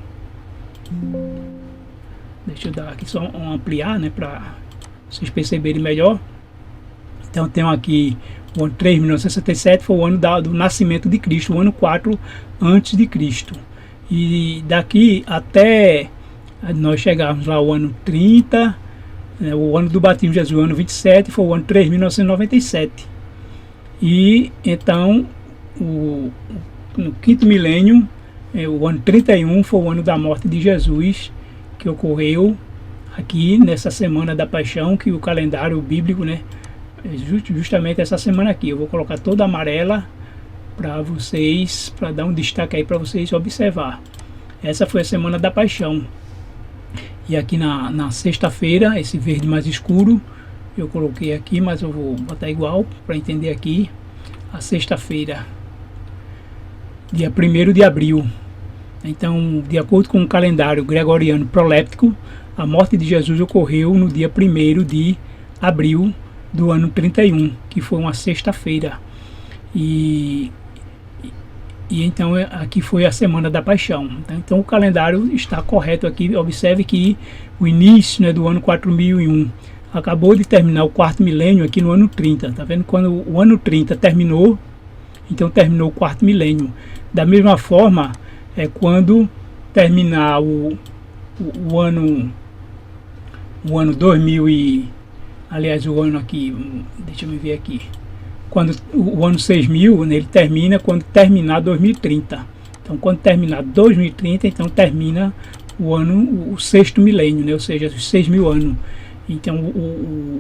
Deixa eu dar aqui só ampliar, né, para vocês perceberem melhor. Então tem aqui o ano 3.967 foi o ano do nascimento de Cristo, o ano 4 antes de Cristo. E daqui até nós chegarmos lá o ano 30, né, o ano do batismo de Jesus, o ano 27, foi o ano 3.997. E então no 5º milênio, o ano 31 foi o ano da morte de Jesus, que ocorreu aqui nessa Semana da Paixão, que o calendário bíblico, né, justamente essa semana aqui. Eu vou colocar toda amarela para vocês, para dar um destaque aí para vocês observar. Essa foi a Semana da Paixão. E aqui na sexta-feira, esse verde mais escuro, eu coloquei aqui, mas eu vou botar igual para entender aqui. A sexta-feira, dia 1º de abril. Então, de acordo com o calendário gregoriano proléptico, a morte de Jesus ocorreu no dia 1º de abril do ano 31, que foi uma sexta-feira. E então aqui foi a Semana da Paixão. Então o calendário está correto aqui. Observe que o início, né, do ano 4001 acabou de terminar o 4º milênio aqui no ano 30. Tá vendo? Quando o ano 30 terminou, então terminou o 4º milênio. Da mesma forma, quando terminar o ano 2000 aliás, o ano aqui, deixa eu ver aqui, quando o ano 6000, né, ele termina quando terminar 2030. Então, quando terminar 2030, então termina o 6º milênio, né, ou seja, os 6.000 anos. Então, o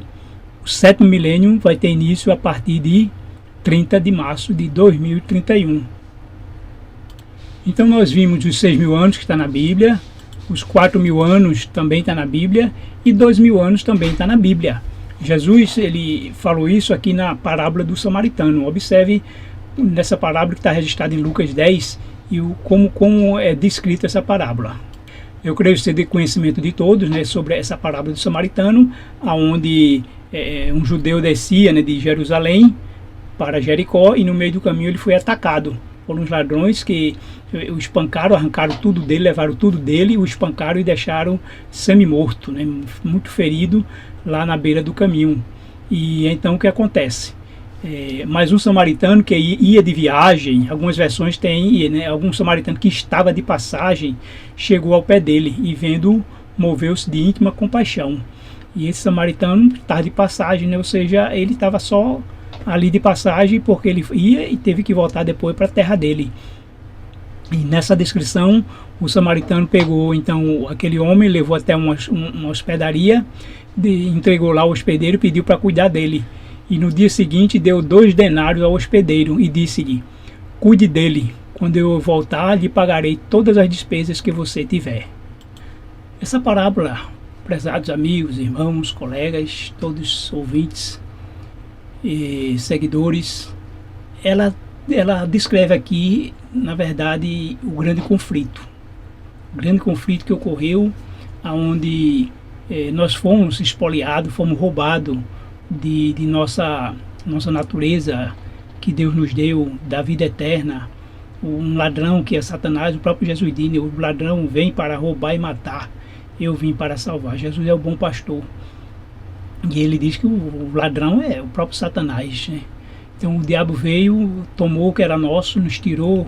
7º milênio vai ter início a partir de 30 de março de 2031. Então, nós vimos os 6.000 anos que está na Bíblia, os 4.000 anos também está na Bíblia, e 2.000 anos também está na Bíblia. Jesus, ele falou isso aqui na parábola do samaritano. Observe nessa parábola que está registrada em Lucas 10 e como é descrita essa parábola. Eu creio ser de conhecimento de todos, né, sobre essa parábola do samaritano, onde um judeu descia, né, de Jerusalém para Jericó, e no meio do caminho ele foi atacado por uns ladrões que o espancaram, arrancaram tudo dele, levaram tudo dele, o espancaram e deixaram semi-morto, né, muito ferido, lá na beira do caminho. E então o que acontece? Mas um samaritano que ia de viagem, algumas versões têm, né, algum samaritano que estava de passagem, chegou ao pé dele e vendo, moveu-se de íntima compaixão. E esse samaritano estava de passagem, né, ou seja, ele estava só ali de passagem porque ele ia e teve que voltar depois para a terra dele. E nessa descrição, o samaritano pegou então aquele homem, levou até uma hospedaria, entregou lá ao hospedeiro e pediu para cuidar dele. E no dia seguinte deu 2 denários ao hospedeiro e disse-lhe: cuide dele, quando eu voltar lhe pagarei todas as despesas que você tiver. Essa parábola, prezados amigos, irmãos, colegas, todos ouvintes e seguidores, ela descreve aqui, na verdade, o grande conflito que ocorreu, onde nós fomos espoliados, fomos roubados de nossa natureza que Deus nos deu, da vida eterna. Um ladrão, que é Satanás, o próprio Jesus diz: o ladrão vem para roubar e matar, eu vim para salvar. Jesus é o bom pastor. E ele diz que o ladrão é o próprio Satanás, né? Então o diabo veio, tomou o que era nosso, nos tirou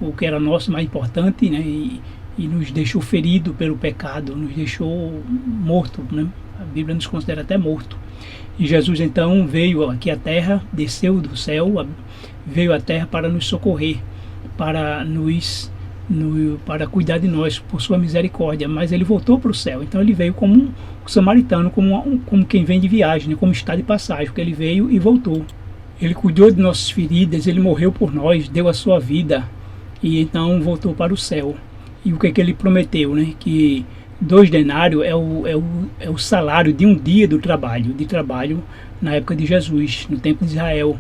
o que era nosso mais importante, né? E nos deixou ferido pelo pecado, nos deixou morto, né? A Bíblia nos considera até morto. E Jesus então veio aqui à terra, desceu do céu, veio à terra para nos socorrer, para cuidar de nós por sua misericórdia. Mas ele voltou para o céu, então ele veio como um samaritano, como quem vem de viagem, né? Como está de passagem, porque ele veio e voltou. Ele cuidou de nossas feridas, ele morreu por nós, deu a sua vida e então voltou para o céu. E o que ele prometeu, né? Que 2 denários é o salário de um dia de trabalho na época de Jesus, no tempo de Israel,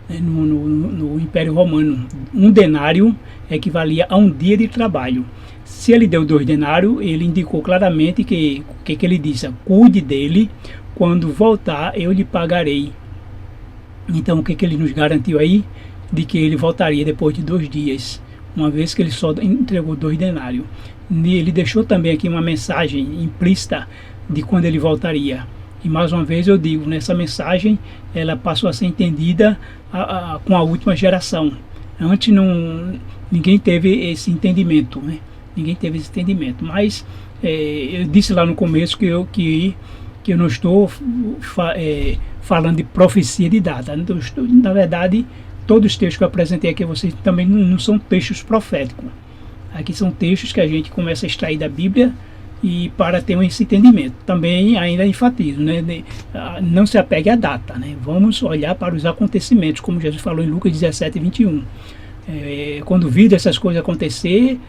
né? No Império Romano. 1 denário equivalia a um dia de trabalho. Se ele deu 2 denários, ele indicou claramente que ele disse: cuide dele, quando voltar eu lhe pagarei. Então o que ele nos garantiu aí? De que ele voltaria depois de 2 dias, uma vez que ele só entregou 2 denários. Ele deixou também aqui uma mensagem implícita de quando ele voltaria. E mais uma vez eu digo, nessa mensagem ela passou a ser entendida com a última geração. Antes ninguém teve esse entendimento, né? Ninguém teve esse entendimento. Mas eu disse lá no começo que eu não estou falando de profecia de data. Na verdade, todos os textos que eu apresentei aqui a vocês também não são textos proféticos. Aqui são textos que a gente começa a extrair da Bíblia e para ter esse entendimento. Também ainda enfatizo, né? Não se apegue à data, né? Vamos olhar para os acontecimentos, como Jesus falou em Lucas 17, 21. Quando vir essas coisas acontecer,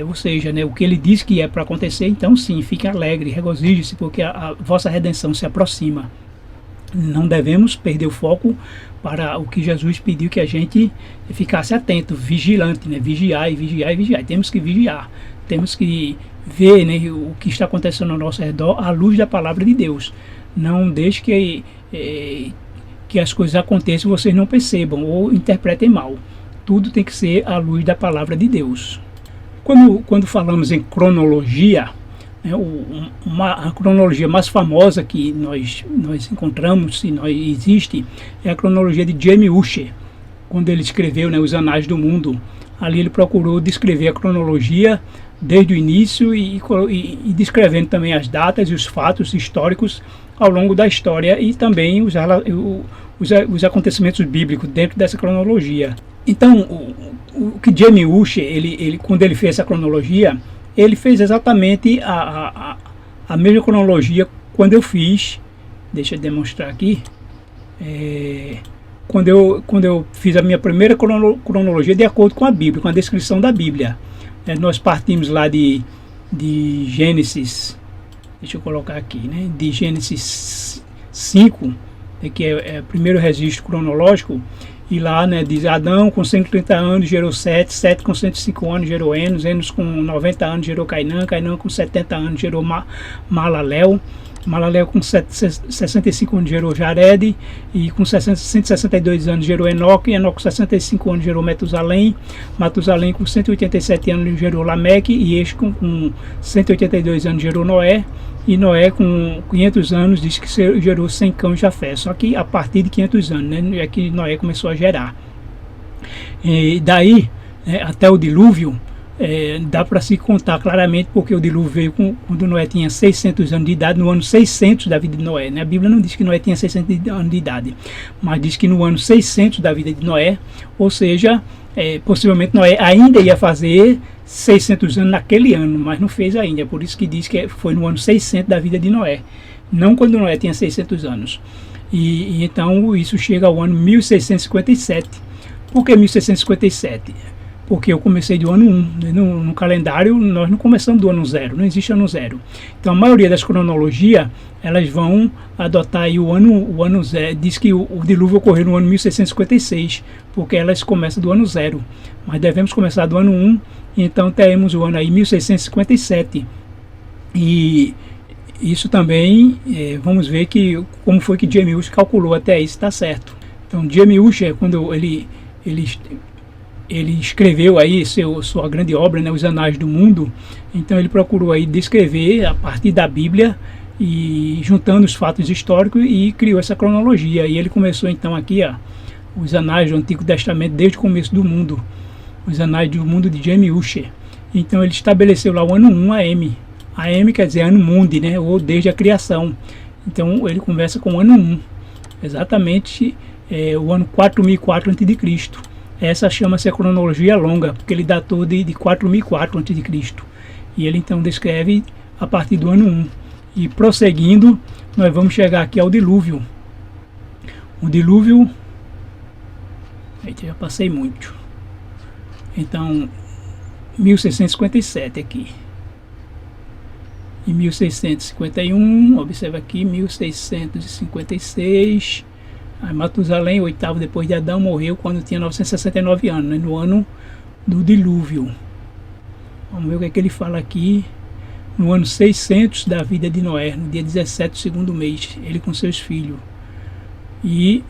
ou seja, né, o que ele diz que é para acontecer, então sim, fique alegre, regozije-se, porque a vossa redenção se aproxima. Não devemos perder o foco para o que Jesus pediu que a gente ficasse atento, vigilante, né? Vigiar e vigiar e vigiar. Temos que vigiar, temos que ver, né, o que está acontecendo ao nosso redor à luz da palavra de Deus. Não deixe que as coisas aconteçam e vocês não percebam ou interpretem mal. Tudo tem que ser à luz da palavra de Deus. Quando falamos em cronologia, a cronologia mais famosa que nós encontramos, se nós existe, é a cronologia de James Ussher. Quando ele escreveu, né, Os Anais do Mundo, ali ele procurou descrever a cronologia desde o início e descrevendo também as datas e os fatos históricos ao longo da história e também os acontecimentos bíblicos dentro dessa cronologia. Então, o que James Ussher, quando ele fez essa cronologia, ele fez exatamente a mesma cronologia quando eu fiz. Deixa eu demonstrar aqui. Quando eu fiz a minha primeira cronologia de acordo com a Bíblia, com a descrição da Bíblia. Nós partimos lá de Gênesis, deixa eu colocar aqui, né? De Gênesis 5, que é o primeiro registro cronológico. E lá, né, diz: Adão com 130 anos gerou Sete, Sete com 105 anos gerou Enos, Enos com 90 anos gerou Cainã, Cainã com 70 anos gerou Malaléu, Malalel com 65 anos gerou Jared, e com 162 anos gerou Enoque, Enoque com 65 anos gerou Metusalém, Matusalém com 187 anos gerou Lameque, e este com 182 anos gerou Noé, e Noé com 500 anos diz que gerou Sem, Cão e Jafé, só que a partir de 500 anos, né, é que Noé começou a gerar. E daí, até o dilúvio, dá para se contar claramente, porque o dilúvio veio quando Noé tinha 600 anos de idade, no ano 600 da vida de Noé, né? A Bíblia não diz que Noé tinha 600 anos de idade, mas diz que no ano 600 da vida de Noé, ou seja, possivelmente Noé ainda ia fazer 600 anos naquele ano, mas não fez ainda, por isso que diz que foi no ano 600 da vida de Noé, não quando Noé tinha 600 anos. E então isso chega ao ano 1657. Por que 1657? Porque eu comecei do ano 1, no calendário nós não começamos do ano 0, não existe ano 0. Então a maioria das cronologias, elas vão adotar aí o ano 0, diz que o dilúvio ocorreu no ano 1656, porque elas começam do ano 0, mas devemos começar do ano 1, então teremos o ano aí 1657. E isso também, vamos ver como foi que James Ush calculou até isso, está certo. Então James Ush, quando ele escreveu aí sua grande obra, né, Os Anais do Mundo, então ele procurou aí descrever a partir da Bíblia e juntando os fatos históricos e criou essa cronologia. E ele começou então aqui, os Anais do Antigo Testamento desde o começo do mundo, os Anais do Mundo de James Ussher. Então ele estabeleceu lá o ano 1 AM. AM quer dizer ano mundi, né, ou desde a criação. Então ele começa com o ano 1, exatamente o ano 4004 a.C. Essa chama-se a cronologia longa, porque ele datou de 4004 a.C. E ele então descreve a partir do ano 1. E prosseguindo, nós vamos chegar aqui ao dilúvio. O dilúvio... Eita, já passei muito. Então, 1657 aqui. Em 1651, observa aqui, 1656... Aí Matusalém, o oitavo depois de Adão, morreu quando tinha 969 anos, né, no ano do dilúvio. Vamos ver o que é que ele fala aqui. No ano 600 da vida de Noé, no dia 17 do segundo mês, ele com seus filhos. E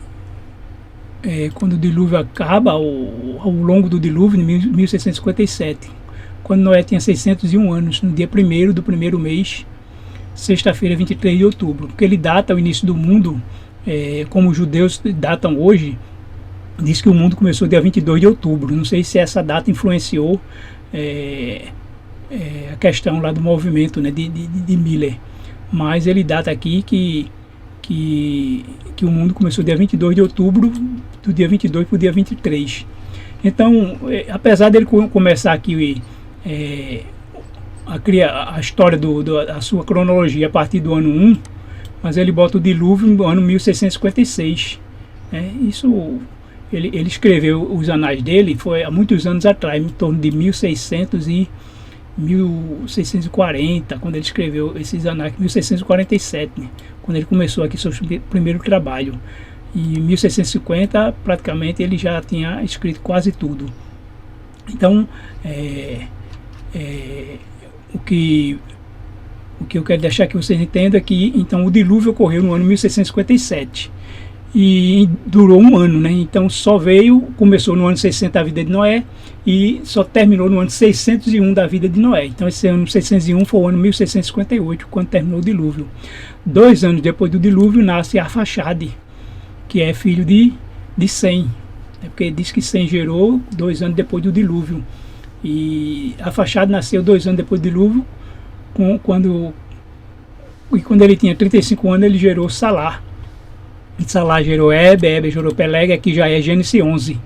quando o dilúvio acaba, ao longo do dilúvio, em 1657, quando Noé tinha 601 anos, no dia 1º do primeiro mês, sexta-feira, 23 de outubro, porque ele data o início do mundo, como os judeus datam hoje, diz que o mundo começou dia 22 de outubro. Não sei se essa data influenciou a questão lá do movimento, né, de Miller, mas ele data aqui que o mundo começou dia 22 de outubro, do dia 22 para o dia 23. Então, apesar dele começar aqui a criar a história da sua cronologia a partir do ano 1, mas ele bota o dilúvio no ano 1656. Isso, ele escreveu os anais dele, foi há muitos anos atrás, em torno de 1640, quando ele escreveu esses anais, 1647, né, quando ele começou aqui seu primeiro trabalho. E em 1650, praticamente, ele já tinha escrito quase tudo. Então, o que eu quero deixar que vocês entendam é que então, o dilúvio ocorreu no ano 1657 e durou um ano, né? Então começou no ano 60 da vida de Noé e só terminou no ano 601 da vida de Noé. Então esse ano 601 foi o ano 1658, quando terminou o dilúvio. 2 anos depois do dilúvio nasce Arfaxade, que é filho de Sem, porque diz que Sem gerou 2 anos depois do dilúvio. E Arfaxade nasceu 2 anos depois do dilúvio, quando ele tinha 35 anos, ele gerou Salá. E Salá gerou Ebe gerou Peleg, aqui já é Gênesis 11.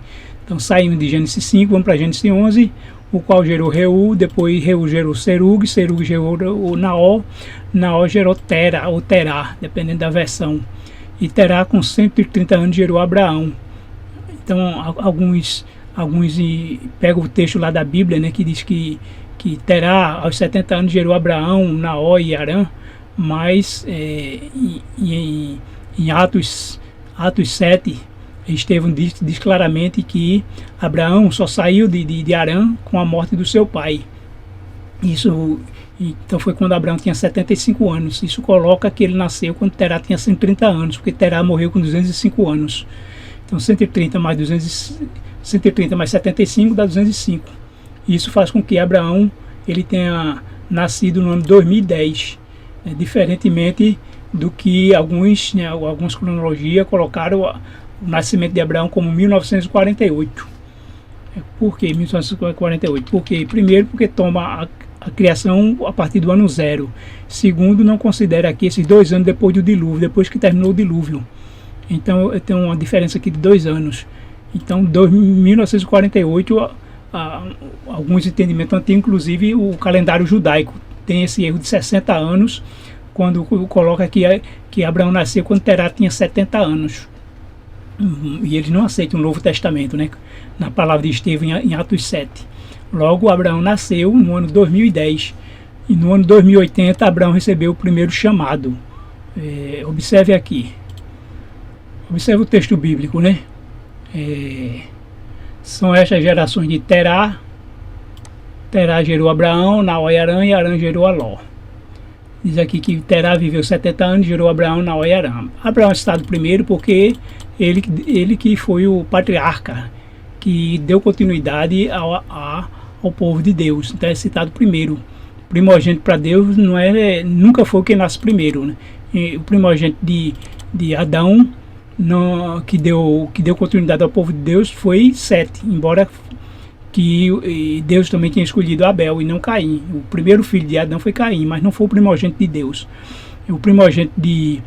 Então saímos de Gênesis 5, vamos para Gênesis 11, o qual gerou Reu, depois Reu gerou Serug, Serug gerou o Naó, Naó gerou Tera, ou Terá, dependendo da versão. E Terá, com 130 anos, gerou Abraão. Então alguns pegam o texto lá da Bíblia, né, que diz que Terá, aos 70 anos, gerou Abraão, Naó e Arã, mas em Atos 7, Estevão diz claramente que Abraão só saiu de Arã com a morte do seu pai. Isso, então foi quando Abraão tinha 75 anos. Isso coloca que ele nasceu quando Terá tinha 130 anos, porque Terá morreu com 205 anos. Então 130 mais 130 mais 75 dá 205. Isso faz com que Abraão ele tenha nascido no ano 2010, diferentemente do que algumas cronologias colocaram o nascimento de Abraão como 1948. Por que 1948? Porque, primeiro, porque toma a criação a partir do ano zero. Segundo, não considera aqui esses 2 anos depois do dilúvio, depois que terminou o dilúvio. Então tem uma diferença aqui de 2 anos. Então, 1948, alguns entendimentos antigos, inclusive o calendário judaico, tem esse erro de 60 anos, quando coloca que Abraão nasceu quando Terá tinha 70 anos. E eles não aceitam o Novo Testamento, né? Na palavra de Estevão, em Atos 7. Logo, Abraão nasceu no ano 2010. E no ano 2080, Abraão recebeu o primeiro chamado. Observe aqui. Observe o texto bíblico, né? São estas gerações de Terá. Terá gerou Abraão, Naó e Arã gerou a Ló. Diz aqui que Terá viveu 70 anos e gerou Abraão, Naó e Arã. Abraão é citado primeiro porque ele que foi o patriarca, que deu continuidade ao povo de Deus. Então é citado primeiro. Primogênito para Deus nunca foi quem nasce primeiro, né? O primogênito de Adão, que deu continuidade ao povo de Deus, foi Sete, embora que Deus também tinha escolhido Abel e não Caim. O primeiro filho de Adão foi Caim, mas não foi o primogênito de Deus. O primogênito de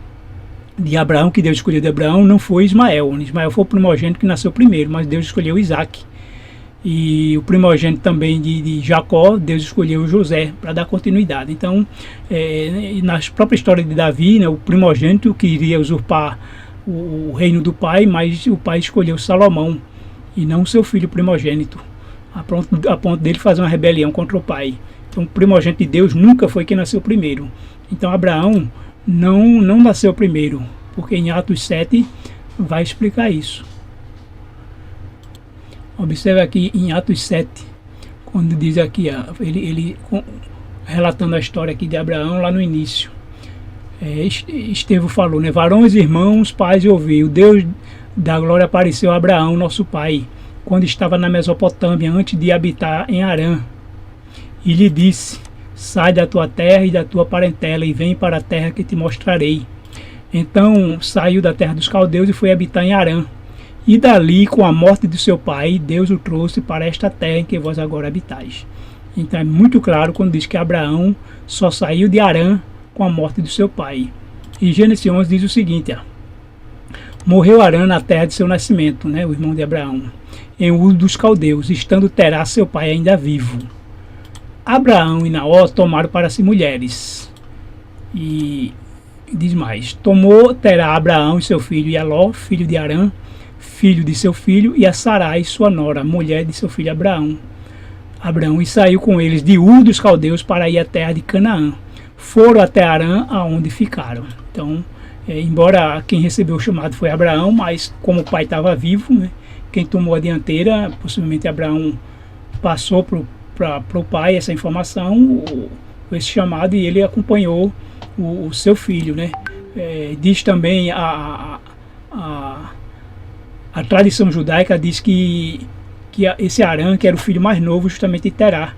Abraão, que Deus escolheu de Abraão, não foi Ismael. Ismael foi o primogênito que nasceu primeiro, mas Deus escolheu Isaac. E o primogênito também de Jacó, Deus escolheu José para dar continuidade. Então, na própria história de Davi, né, o primogênito que iria usurpar o reino do pai, mas o pai escolheu Salomão e não seu filho primogênito, a ponto dele fazer uma rebelião contra o pai. Então, o primogênito de Deus nunca foi quem nasceu primeiro. Então, Abraão não nasceu primeiro, porque em Atos 7 vai explicar isso. Observe aqui em Atos 7, quando diz aqui, ele relatando a história aqui de Abraão lá no início. Estevão falou, né? Varões, irmãos, pais, ouvi. O Deus da glória apareceu a Abraão, nosso pai, quando estava na Mesopotâmia, antes de habitar em Harã. E lhe disse, sai da tua terra e da tua parentela e vem para a terra que te mostrarei. Então saiu da terra dos caldeus e foi habitar em Harã. E dali, com a morte de seu pai, Deus o trouxe para esta terra em que vós agora habitais. Então é muito claro quando diz que Abraão só saiu de Harã com a morte do seu pai. E Gênesis 11 diz o seguinte, morreu Harã na terra de seu nascimento, né, o irmão de Abraão, em Ur dos caldeus, estando Terá seu pai ainda vivo. Abraão e Naó tomaram para si mulheres. E diz mais, tomou Terá Abraão e seu filho e Eló, filho de Harã, filho de seu filho, e a Sarai, sua nora, mulher de seu filho Abraão. E saiu com eles de Ur dos caldeus para ir à terra de Canaã. Foram até Harã, aonde ficaram. Então, embora quem recebeu o chamado foi Abraão, mas como o pai estava vivo, né, quem tomou a dianteira, possivelmente Abraão passou para o pai essa informação, esse chamado, e ele acompanhou o seu filho, né. Diz também a tradição judaica diz que esse Harã, que era o filho mais novo justamente de Terá,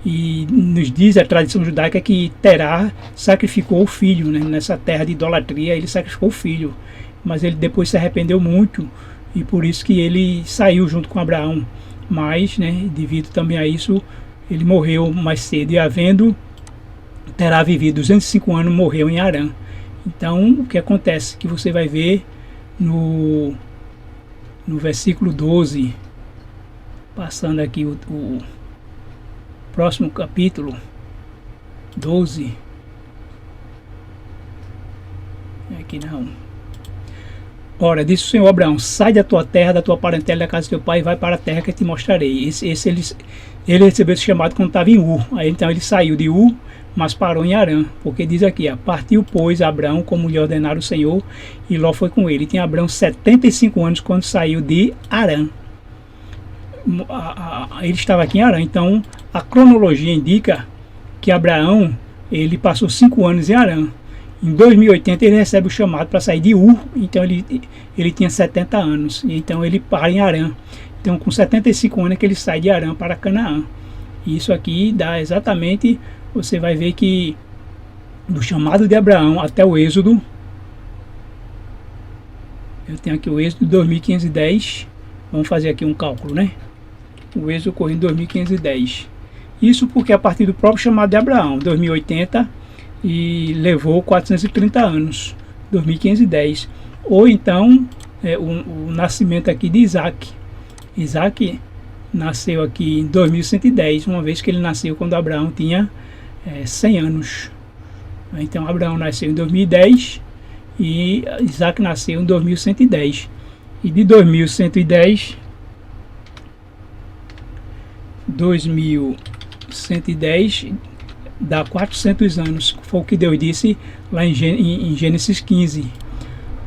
e nos diz a tradição judaica que Terá sacrificou o filho, né? Nessa terra de idolatria ele sacrificou o filho, mas ele depois se arrependeu muito e por isso que ele saiu junto com Abraão, mas, né, devido também a isso ele morreu mais cedo, e havendo Terá vivido 205 anos, morreu em Harã. Então o que acontece, que você vai ver no versículo 12, passando aqui o próximo capítulo 12, aqui não. Ora, disse o Senhor a Abraão, sai da tua terra, da tua parentela, da casa do teu pai, e vai para a terra que te mostrarei. Ele recebeu esse chamado quando estava em Ur. Aí então ele saiu de Ur, mas parou em Harã, porque diz aqui, partiu, pois, Abraão, como lhe ordenara o Senhor, e Ló foi com ele. Tinha Abraão 75 anos quando saiu de Harã. Ele estava aqui em Harã. Então a cronologia indica que Abraão, ele passou 5 anos em Harã. Em 2080 ele recebe o chamado para sair de Ur, então ele tinha 70 anos, então ele para em Harã. Então com 75 anos é que ele sai de Harã para Canaã. E isso aqui dá exatamente, você vai ver que do chamado de Abraão até o Êxodo, eu tenho aqui o Êxodo 2510, vamos fazer aqui um cálculo, né? O Êxodo ocorreu em 2510. Isso porque a partir do próprio chamado de Abraão, 2080, e levou 430 anos, 2510. Ou então o nascimento aqui de Isaac. Isaac nasceu aqui em 2110, uma vez que ele nasceu quando Abraão tinha 100 anos. Então Abraão nasceu em 2010 e Isaac nasceu em 2110. E de 2110 dá 400 anos, foi o que Deus disse lá em Gênesis 15.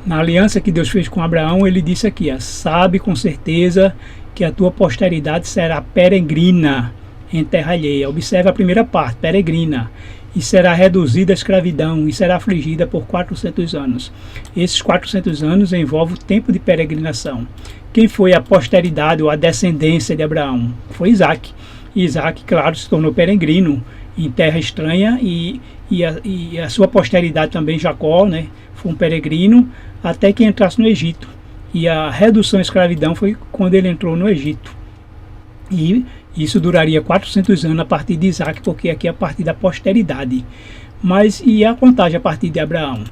Na aliança que Deus fez com Abraão, ele disse aqui, sabe com certeza que a tua posteridade será peregrina em terra alheia. Observe a primeira parte, peregrina. E será reduzida à escravidão e será afligida por 400 anos. Esses 400 anos envolvem o tempo de peregrinação. Quem foi a posteridade ou a descendência de Abraão? Foi Isaac. E Isaac, claro, se tornou peregrino em terra estranha e a sua posteridade também, Jacó, né, foi um peregrino até que entrasse no Egito. E a redução à escravidão foi quando ele entrou no Egito. E isso duraria 400 anos a partir de Isaac, porque aqui é a partir da posteridade. Mas e a contagem a partir de Abraão?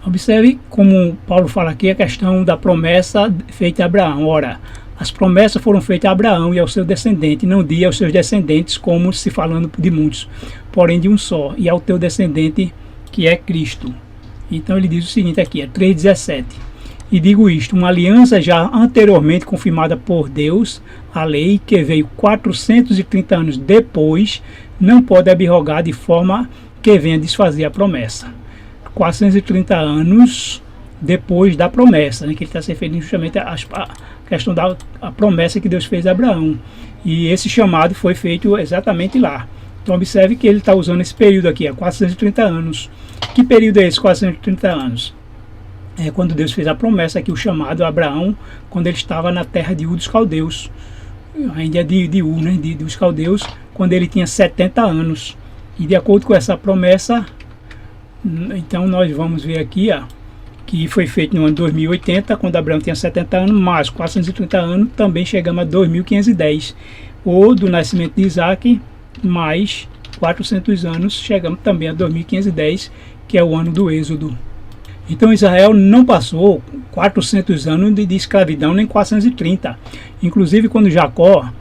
Observe como Paulo fala aqui a questão da promessa feita a Abraão. Ora, as promessas foram feitas a Abraão e ao seu descendente, não diga aos seus descendentes, como se falando de muitos, porém de um só, e ao teu descendente, que é Cristo. Então ele diz o seguinte aqui, 3,17. E digo isto, uma aliança já anteriormente confirmada por Deus, a lei que veio 430 anos depois, não pode abrogar de forma que venha desfazer a promessa. 430 anos depois da promessa, né, que ele está se referindo justamente à questão da promessa que Deus fez a Abraão. E esse chamado foi feito exatamente lá. Então observe que ele está usando esse período aqui, 430 anos. Que período é esse, 430 anos? É quando Deus fez a promessa aqui, o chamado a Abraão, quando ele estava na terra de Ur dos Caldeus. Ainda de Ur, né, dos Caldeus, quando ele tinha 70 anos. E de acordo com essa promessa, então nós vamos ver aqui, que foi feito no ano 2080, quando Abraão tinha 70 anos, mais 430 anos, também chegamos a 2510. Ou do nascimento de Isaac, mais 400 anos, chegamos também a 2510, que é o ano do Êxodo. Então Israel não passou 400 anos de escravidão, nem 430. Inclusive quando Jacó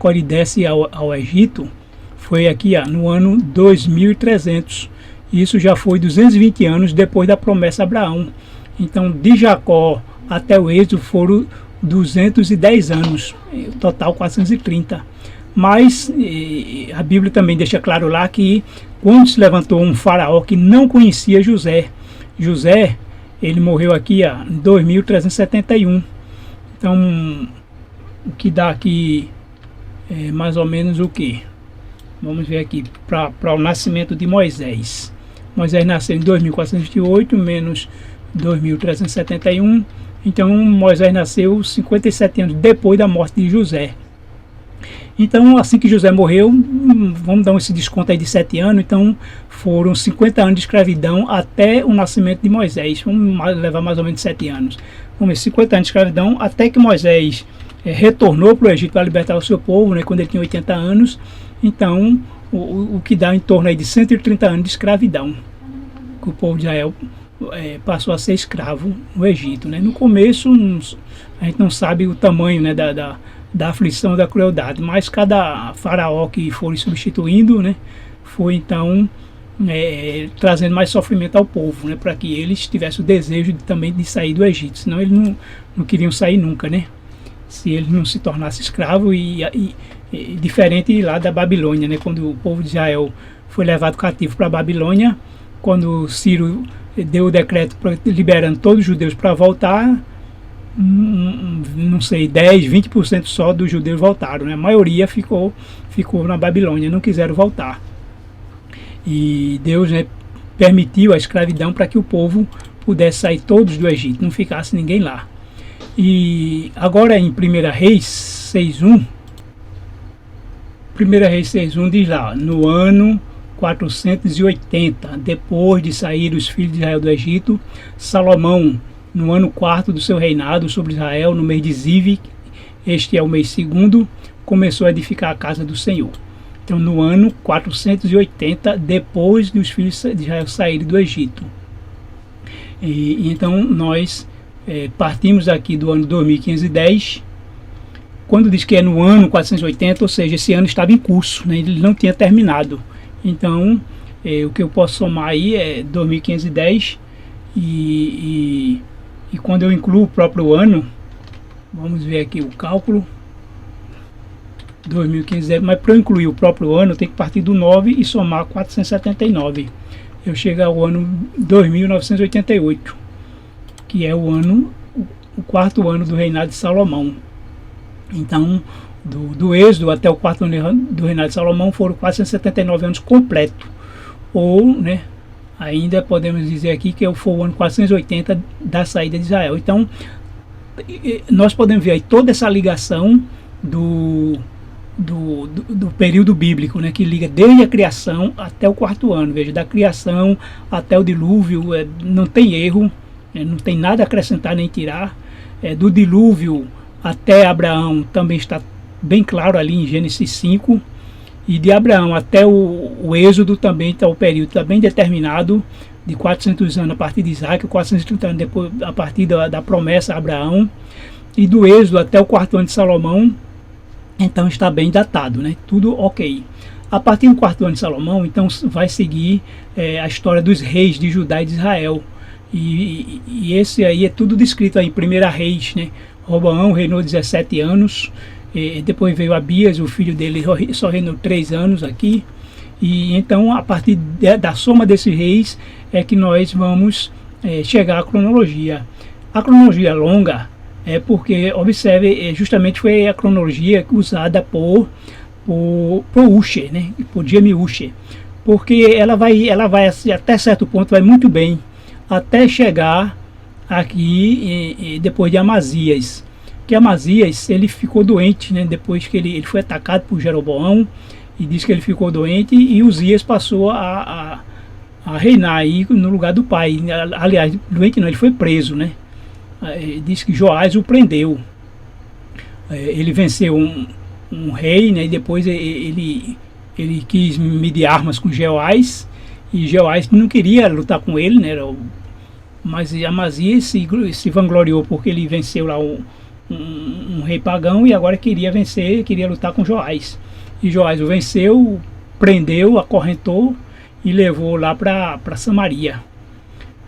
ele desce ao Egito, foi aqui no ano 2300. Isso já foi 220 anos depois da promessa a Abraão. Então de Jacó até o Êxodo foram 210 anos, total 430. Mas a Bíblia também deixa claro lá que quando se levantou um faraó que não conhecia José, ele morreu aqui em 2371. Então, o que dá aqui é mais ou menos o que? Vamos ver aqui, para o nascimento de Moisés. Moisés nasceu em 2408, menos 2371. Então, Moisés nasceu 57 anos depois da morte de José. Então, assim que José morreu, vamos dar esse desconto aí de 7 anos, então foram 50 anos de escravidão até o nascimento de Moisés. Vamos levar mais ou menos 7 anos. Vamos ver, 50 anos de escravidão até que Moisés retornou para o Egito para libertar o seu povo, né, quando ele tinha 80 anos. Então, o que dá em torno aí de 130 anos de escravidão, que o povo de Israel passou a ser escravo no Egito, né? No começo, a gente não sabe o tamanho, né, da aflição, da crueldade, mas cada faraó que foi substituindo, né, foi então trazendo mais sofrimento ao povo, né, para que eles tivessem o desejo também de sair do Egito, senão eles não queriam sair nunca, né, se eles não se tornassem escravos, e diferente lá da Babilônia, né, quando o povo de Israel foi levado cativo para a Babilônia, quando Ciro deu o decreto liberando todos os judeus para voltar, não sei, 10, 20% só dos judeus voltaram, né? A maioria ficou na Babilônia, não quiseram voltar. E Deus, né, permitiu a escravidão para que o povo pudesse sair todos do Egito, não ficasse ninguém lá. E agora em 1 Reis 6.1, 1 Reis 6.1 diz lá: no ano 480, depois de sair os filhos de Israel do Egito, Salomão, no ano 4º do seu reinado sobre Israel, no mês de Ziv, este é o mês 2º, começou a edificar a casa do Senhor. Então, no ano 480, depois dos filhos de Israel saírem do Egito. Então, nós partimos aqui do ano 2510, quando diz que é no ano 480, ou seja, esse ano estava em curso, né? Ele não tinha terminado. Então, o que eu posso somar aí é 2510 e quando eu incluo o próprio ano, vamos ver aqui o cálculo, 2510, mas para eu incluir o próprio ano, eu tenho que partir do 9 e somar 479. Eu chego ao ano 2988, que é o 4º ano do reinado de Salomão. Então, do Êxodo até o 4º ano do reinado de Salomão foram 479 anos completos. Ou, né, ainda podemos dizer aqui que foi o ano 480 da saída de Israel. Então, nós podemos ver aí toda essa ligação do período bíblico, né, que liga desde a criação até o 4º ano. Veja, da criação até o dilúvio, não tem erro, não tem nada a acrescentar nem tirar. Do dilúvio até Abraão também está bem claro ali em Gênesis 5. E de Abraão até o Êxodo também está o período, está bem determinado, de 400 anos a partir de Isaac, 430 anos depois, a partir da promessa a Abraão. E do Êxodo até o 4º ano de Salomão, então está bem datado, né? Tudo ok. A partir do 4º ano de Salomão, então vai seguir a história dos reis de Judá e de Israel. E esse aí é tudo descrito aí em 1 Reis, né? Roboão reinou 17 anos, depois veio Abias, o filho dele só reinou 3 anos aqui. E então, a partir da soma desses reis, é que nós vamos chegar à cronologia. A cronologia longa porque, observe, justamente foi a cronologia usada por Ussher, né? Por Jamie Ussher, porque ela vai até certo ponto, vai muito bem, até chegar aqui depois de Amazias, que Amazias ele ficou doente, né? Depois que ele foi atacado por Jeroboão, e diz que ele ficou doente, e Uzias passou a reinar aí no lugar do pai. Aliás, doente não, ele foi preso, né? Diz que Joás o prendeu. Ele venceu um rei, né? E depois ele quis medir armas com Jeoás, e Jeoás não queria lutar com ele, né? Mas Amazias se vangloriou porque ele venceu lá um rei pagão, e agora queria lutar com Joás. E Joás o venceu, prendeu, acorrentou e levou lá para Samaria.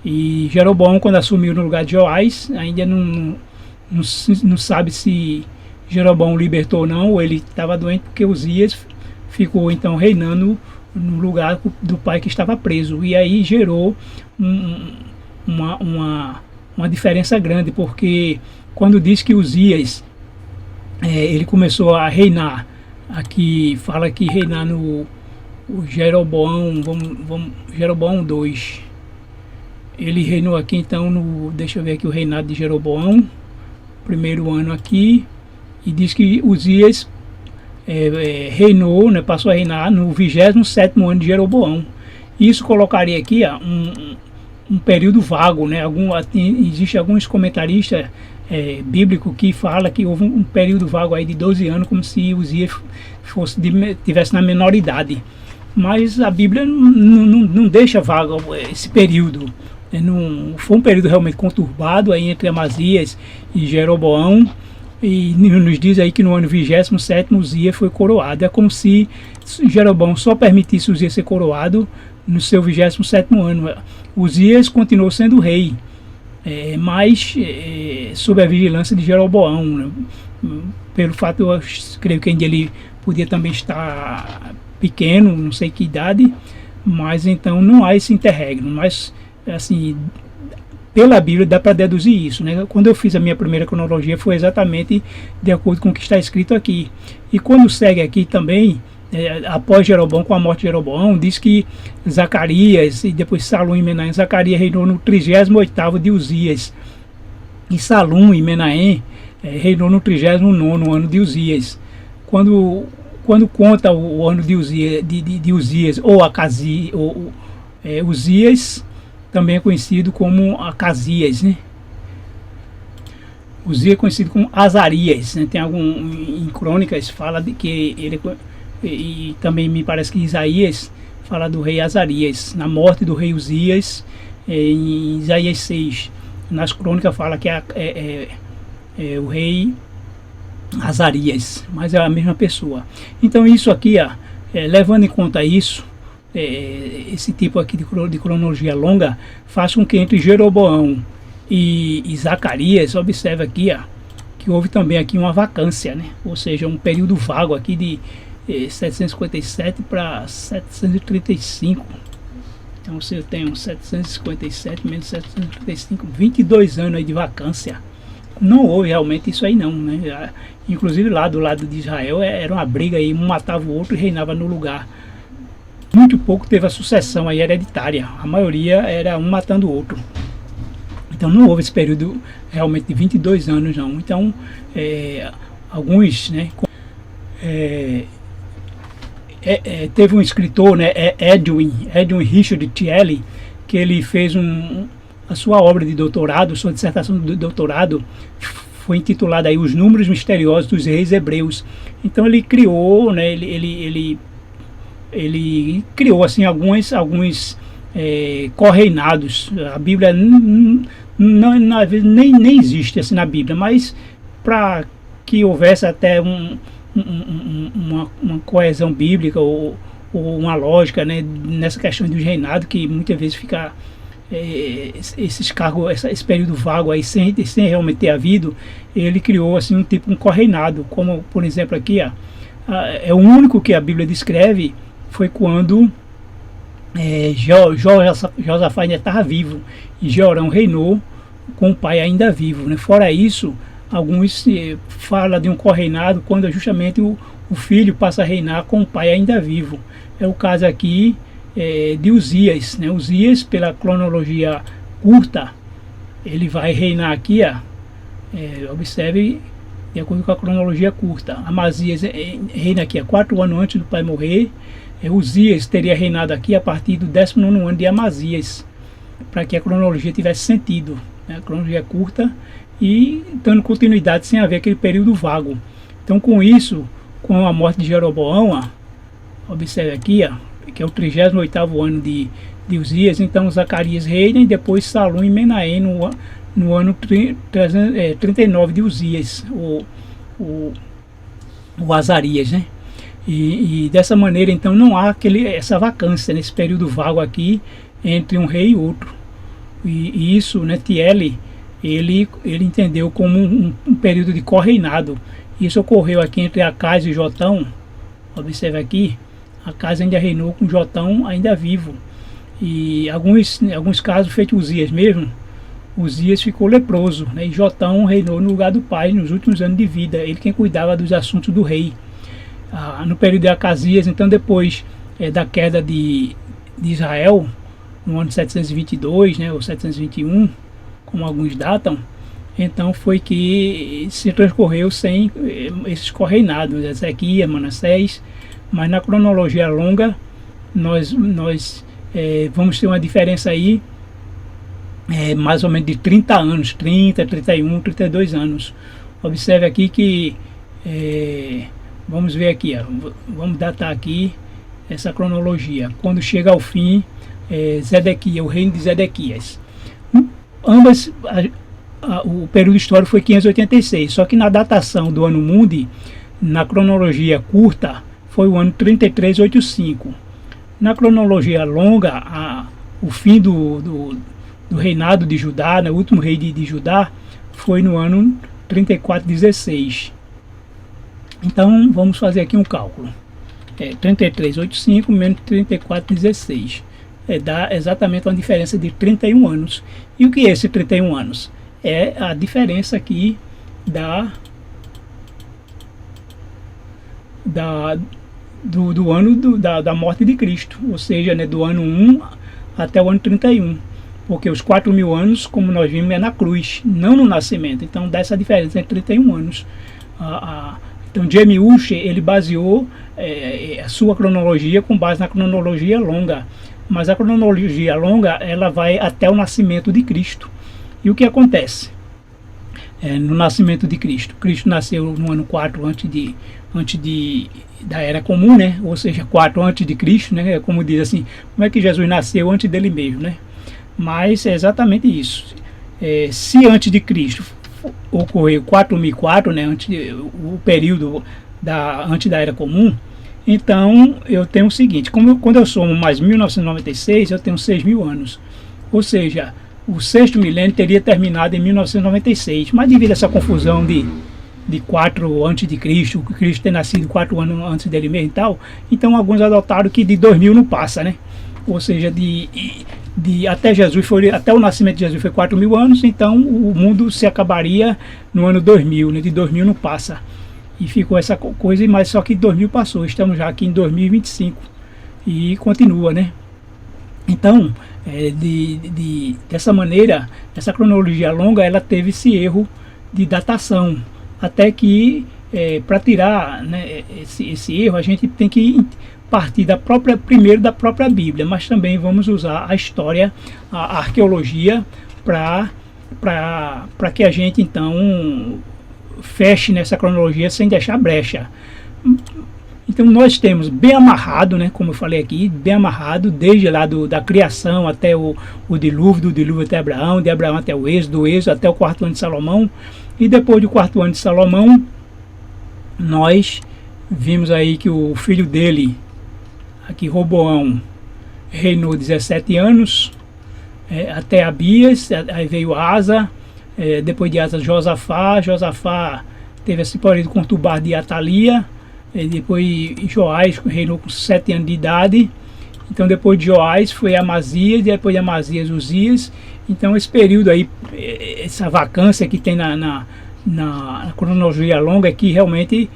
E Jeroboão, quando assumiu no lugar de Joás, ainda não sabe se Jeroboão libertou ou não, ou ele estava doente, porque Uzias ficou então reinando no lugar do pai que estava preso. E aí gerou uma diferença grande, porque quando diz que Uzias ele começou a reinar, aqui fala que reinar no Jeroboão, Jeroboão 2. Ele reinou aqui então deixa eu ver aqui o reinado de Jeroboão, primeiro ano aqui, e diz que Uzias reinou, né, passou a reinar no 27º ano de Jeroboão. Isso colocaria aqui um período vago, né? Existe alguns comentaristas bíblicos que falam que houve um período vago aí de 12 anos, como se Uzias tivesse na menoridade. Mas a Bíblia não deixa vago esse período. Não foi um período realmente conturbado aí entre Amazias e Jeroboão, e nos diz aí que no ano 27º Uzias foi coroado. É como se Jeroboão só permitisse Uzias ser coroado no seu 27º ano. Uzias continuou sendo rei, mas sob a vigilância de Jeroboão, né? Pelo fato, eu creio que ainda ele podia também estar pequeno, não sei que idade, mas então não há esse interregno. Mas assim, pela Bíblia dá para deduzir isso, né? Quando eu fiz a minha primeira cronologia foi exatamente de acordo com o que está escrito aqui. E quando segue aqui também, após Jeroboão, com a morte de Jeroboão, diz que Zacarias e depois Salum e Menahem, Zacarias reinou no 38º de Uzias, e Salum e Menahem reinou no 39º ano de Uzias. Quando conta o ano de Uzias, ou Acasias, Uzias também é conhecido como Acasias, né? Uzias é conhecido como Azarias, né? Tem em crônicas fala de que ele, e também me parece que Isaías fala do rei Azarias, na morte do rei Uzias, em Isaías 6. Nas crônicas fala que é o rei Azarias, mas é a mesma pessoa. Então isso aqui, levando em conta isso, esse tipo aqui de cronologia longa, faz com que entre Jeroboão e Zacarias, observe aqui, que houve também aqui uma vacância, né? Ou seja, um período vago aqui de 757 para 735. Então se eu tenho 757 menos 735, 22 anos aí de vacância. Não houve realmente isso aí não, né? Inclusive lá do lado de Israel era uma briga aí, um matava o outro e reinava no lugar. Muito pouco teve a sucessão aí hereditária, a maioria era um matando o outro. Então não houve esse período realmente de 22 anos não. Então alguns, né, teve um escritor, né, Edwin Richard Thiele, que ele fez a sua obra de doutorado, sua dissertação de doutorado foi intitulada aí Os Números Misteriosos dos Reis Hebreus. Então ele criou, né, ele criou assim alguns correinados. A Bíblia às vezes nem existe assim na Bíblia, mas para que houvesse até uma coesão bíblica ou uma lógica, né, nessa questão dos reinados, que muitas vezes fica esses cargos, esse período vago aí sem realmente ter havido, ele criou assim um correinado, como por exemplo aqui, é o único que a Bíblia descreve, foi quando Josafá ainda estava vivo e Jeorão reinou com o pai ainda vivo, né? Fora isso, alguns falam de um correinado quando justamente o filho passa a reinar com o pai ainda vivo. É o caso aqui de Uzias, né? Uzias, pela cronologia curta, ele vai reinar aqui, observe, de acordo com a cronologia curta. Amazias reina aqui há 4 anos antes do pai morrer. Uzias teria reinado aqui a partir do 19º ano de Amazias, para que a cronologia tivesse sentido, né? A cronologia é curta e dando continuidade sem haver aquele período vago. Então com isso, com a morte de Jeroboão, observe aqui, que é o 38º ano de Uzias, então Zacarias reina e depois Salum e Menahem no ano 39 de Uzias, o Azarias, né? E dessa maneira então não há essa vacância nesse período vago aqui entre um rei e outro. E isso, né, Thiele, ele entendeu como um período de correinado. Isso ocorreu aqui entre Acais e Jotão. Observe aqui, Acais ainda reinou com Jotão ainda vivo. E alguns casos, feito Uzias mesmo, Uzias ficou leproso, né, e Jotão reinou no lugar do pai nos últimos anos de vida, ele quem cuidava dos assuntos do rei. No período de Acasias, então depois da queda de Israel, no ano 722, né, ou 721, como alguns datam, então foi que se transcorreu sem esses correinados, Ezequias, Manassés, mas na cronologia longa nós vamos ter uma diferença aí mais ou menos de 30 anos, 30, 31, 32 anos. Observe aqui que vamos ver aqui, vamos datar aqui essa cronologia. Quando chega ao fim, Zedequias, o reino de Zedequias. Ambas, o período histórico foi 586, só que na datação do ano mundi, na cronologia curta, foi o ano 3385. Na cronologia longa, o fim do reinado de Judá, né, o último rei de Judá, foi no ano 3416. Então vamos fazer aqui um cálculo. 3385 menos 3416. Dá exatamente uma diferença de 31 anos. E o que é esse 31 anos? É a diferença aqui do ano da morte de Cristo, ou seja, né, do ano 1 até o ano 31. Porque os 4.000 anos, como nós vimos, é na cruz, não no nascimento. Então dá essa diferença entre 31 anos. Então Jamie Ussher, ele baseou a sua cronologia com base na cronologia longa. Mas a cronologia longa, ela vai até o nascimento de Cristo. E o que acontece? No nascimento de Cristo. Cristo nasceu no ano 4 antes da Era Comum, né? Ou seja, 4 antes de Cristo, né? Como diz assim, como é que Jesus nasceu antes dele mesmo, né? Mas é exatamente isso. Se antes de Cristo ocorreu 4004, né? O período antes da Era Comum, então eu tenho o seguinte, quando eu somo mais 1996, eu tenho 6.000 anos. Ou seja, o sexto milênio teria terminado em 1996, mas devido a essa confusão de 4 antes de Cristo, o Cristo ter nascido 4 anos antes dele mesmo e tal, então alguns adotaram que de 2000 não passa, né? Ou seja, até o nascimento de Jesus foi 4.000 anos, então o mundo se acabaria no ano 2000, né? De 2000 não passa. E ficou essa coisa, mas só que 2000 passou, estamos já aqui em 2025 e continua, né? Então, dessa maneira, essa cronologia longa, ela teve esse erro de datação, até que para tirar, né, esse erro, a gente tem que partir primeiro da própria Bíblia, mas também vamos usar a história, a arqueologia, para que a gente então feche nessa cronologia sem deixar brecha. Então nós temos bem amarrado, né, como eu falei aqui, bem amarrado, desde lá da criação até o dilúvio, do dilúvio até Abraão, de Abraão até o Êxodo, do Êxodo até o 4º ano de Salomão, e depois do 4º ano de Salomão, nós vimos aí que o filho dele, aqui Roboão, reinou 17 anos, até Abias, aí veio Asa, depois de Asa Josafá teve esse período conturbado de Atalia, depois Joás reinou com 7 anos de idade, então depois de Joás foi Amazias, depois de Amazias Uzias. Então esse período aí, essa vacância que tem na cronologia longa é que realmente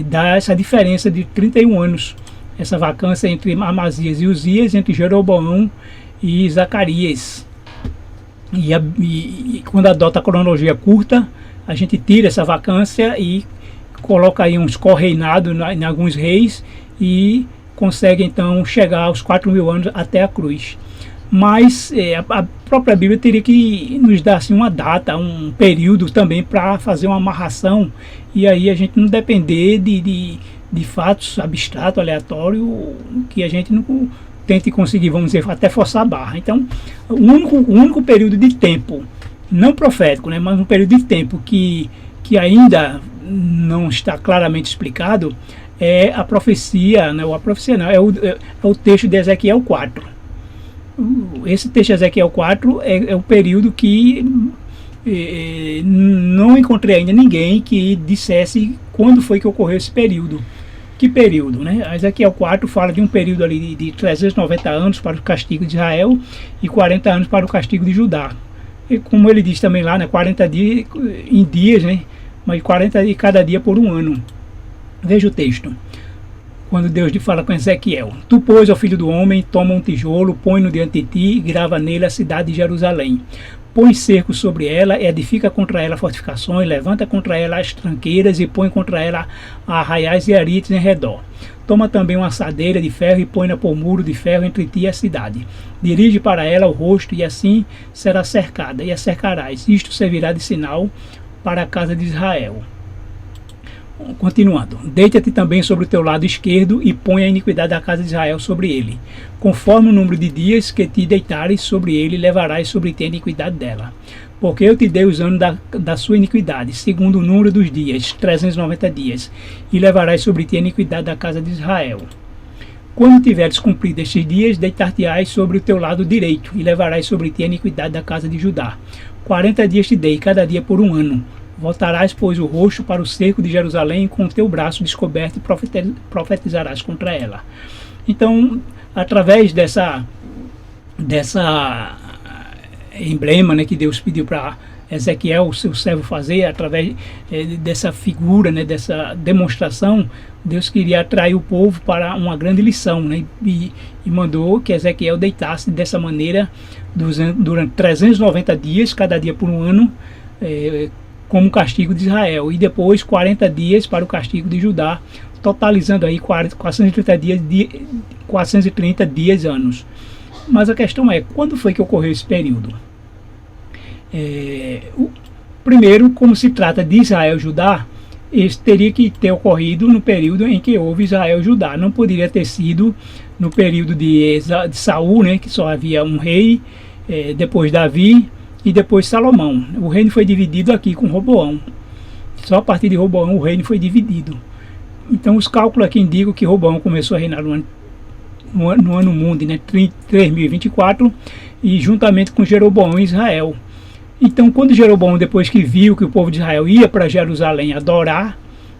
dá essa diferença de 31 anos, essa vacância entre Amazias e Uzias, entre Jeroboão e Zacarias. E quando adota a cronologia curta, a gente tira essa vacância e coloca aí uns correinados em alguns reis e consegue então chegar aos 4.000 anos até a cruz. Mas a própria Bíblia teria que nos dar assim, uma data, um período também para fazer uma amarração, e aí a gente não depender de fatos abstratos, aleatórios, que a gente não tente conseguir, vamos dizer, até forçar a barra. Então, o único período de tempo, não profético, né, mas um período de tempo que ainda não está claramente explicado, é a profecia, né, ou a profecia não, é o texto de Ezequiel 4. Esse texto de Ezequiel 4 é o período que não encontrei ainda ninguém que dissesse quando foi que ocorreu esse período. Que período, né? Ezequiel 4 fala de um período ali de 390 anos para o castigo de Israel e 40 anos para o castigo de Judá. E como ele diz também lá, né, 40 dias em dias, né, mas 40 de cada dia por um ano. Veja o texto. Quando Deus fala com Ezequiel: Tu, pois, ó filho do homem, toma um tijolo, põe-no diante de ti e grava nele a cidade de Jerusalém. Põe cerco sobre ela, edifica contra ela fortificações, levanta contra ela as tranqueiras e põe contra ela arraiais e arites em redor. Toma também uma assadeira de ferro e põe-na por muro de ferro entre ti e a cidade. Dirige para ela o rosto e assim será cercada, e a cercarás. Isto servirá de sinal para a casa de Israel. Continuando, deita-te também sobre o teu lado esquerdo e põe a iniquidade da casa de Israel sobre ele. Conforme o número de dias que te deitares sobre ele, levarás sobre ti a iniquidade dela. Porque eu te dei os anos da sua iniquidade, segundo o número dos dias, 390 dias, e levarás sobre ti a iniquidade da casa de Israel. Quando tiveres cumprido estes dias, deitar-te-ás sobre o teu lado direito, e levarás sobre ti a iniquidade da casa de Judá. 40 dias te dei, cada dia por um ano. Voltarás, pois, o rosto para o cerco de Jerusalém com o teu braço descoberto e profetizarás contra ela. Então, através emblema, né, que Deus pediu para Ezequiel, o seu servo, fazer através dessa figura, né, dessa demonstração. Deus queria atrair o povo para uma grande lição, né, e mandou que Ezequiel deitasse dessa maneira durante 390 dias, cada dia por um ano, como castigo de Israel, e depois 40 dias para o castigo de Judá, totalizando aí 430 dias, anos. Mas a questão é, quando foi que ocorreu esse período? Primeiro, como se trata de Israel e Judá, isso teria que ter ocorrido no período em que houve Israel e Judá. Não poderia ter sido no período de Saul, né, que só havia um rei, depois Davi e depois Salomão. O reino foi dividido aqui com Roboão. Só a partir de Roboão o reino foi dividido. Então os cálculos aqui indicam que Roboão começou a reinar no ano mundo, né, 3024, e juntamente com Jeroboão em Israel. Então, quando Jeroboão, depois que viu que o povo de Israel ia para Jerusalém adorar,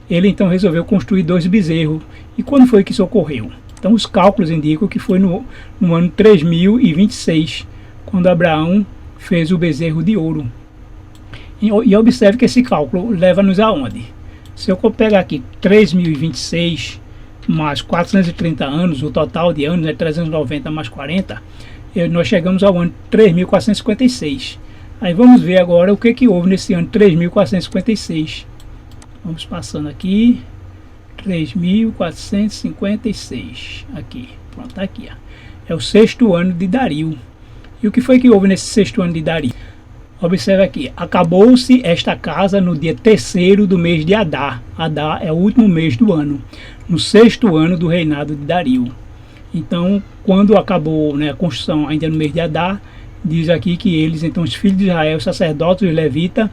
ele então resolveu construir 2 bezerros. E quando foi que isso ocorreu? Então, os cálculos indicam que foi no ano 3026, quando Abraão fez o bezerro de ouro. E observe que esse cálculo leva-nos aonde? Se eu pegar aqui 3026 mais 430 anos, o total de anos é 390 mais 40, nós chegamos ao ano 3456. Aí vamos ver agora o que houve nesse ano 3456. Vamos passando aqui. 3456. Aqui. Pronto, tá aqui. Ó. É o 6º ano de Dario. E o que foi que houve nesse 6º ano de Dario? Observe aqui. Acabou-se esta casa no dia 3º do mês de Adar. Adar é o último mês do ano. No 6º ano do reinado de Dario. Então, quando acabou, né, a construção ainda no mês de Adar, diz aqui que eles, então os filhos de Israel, os sacerdotes, os levitas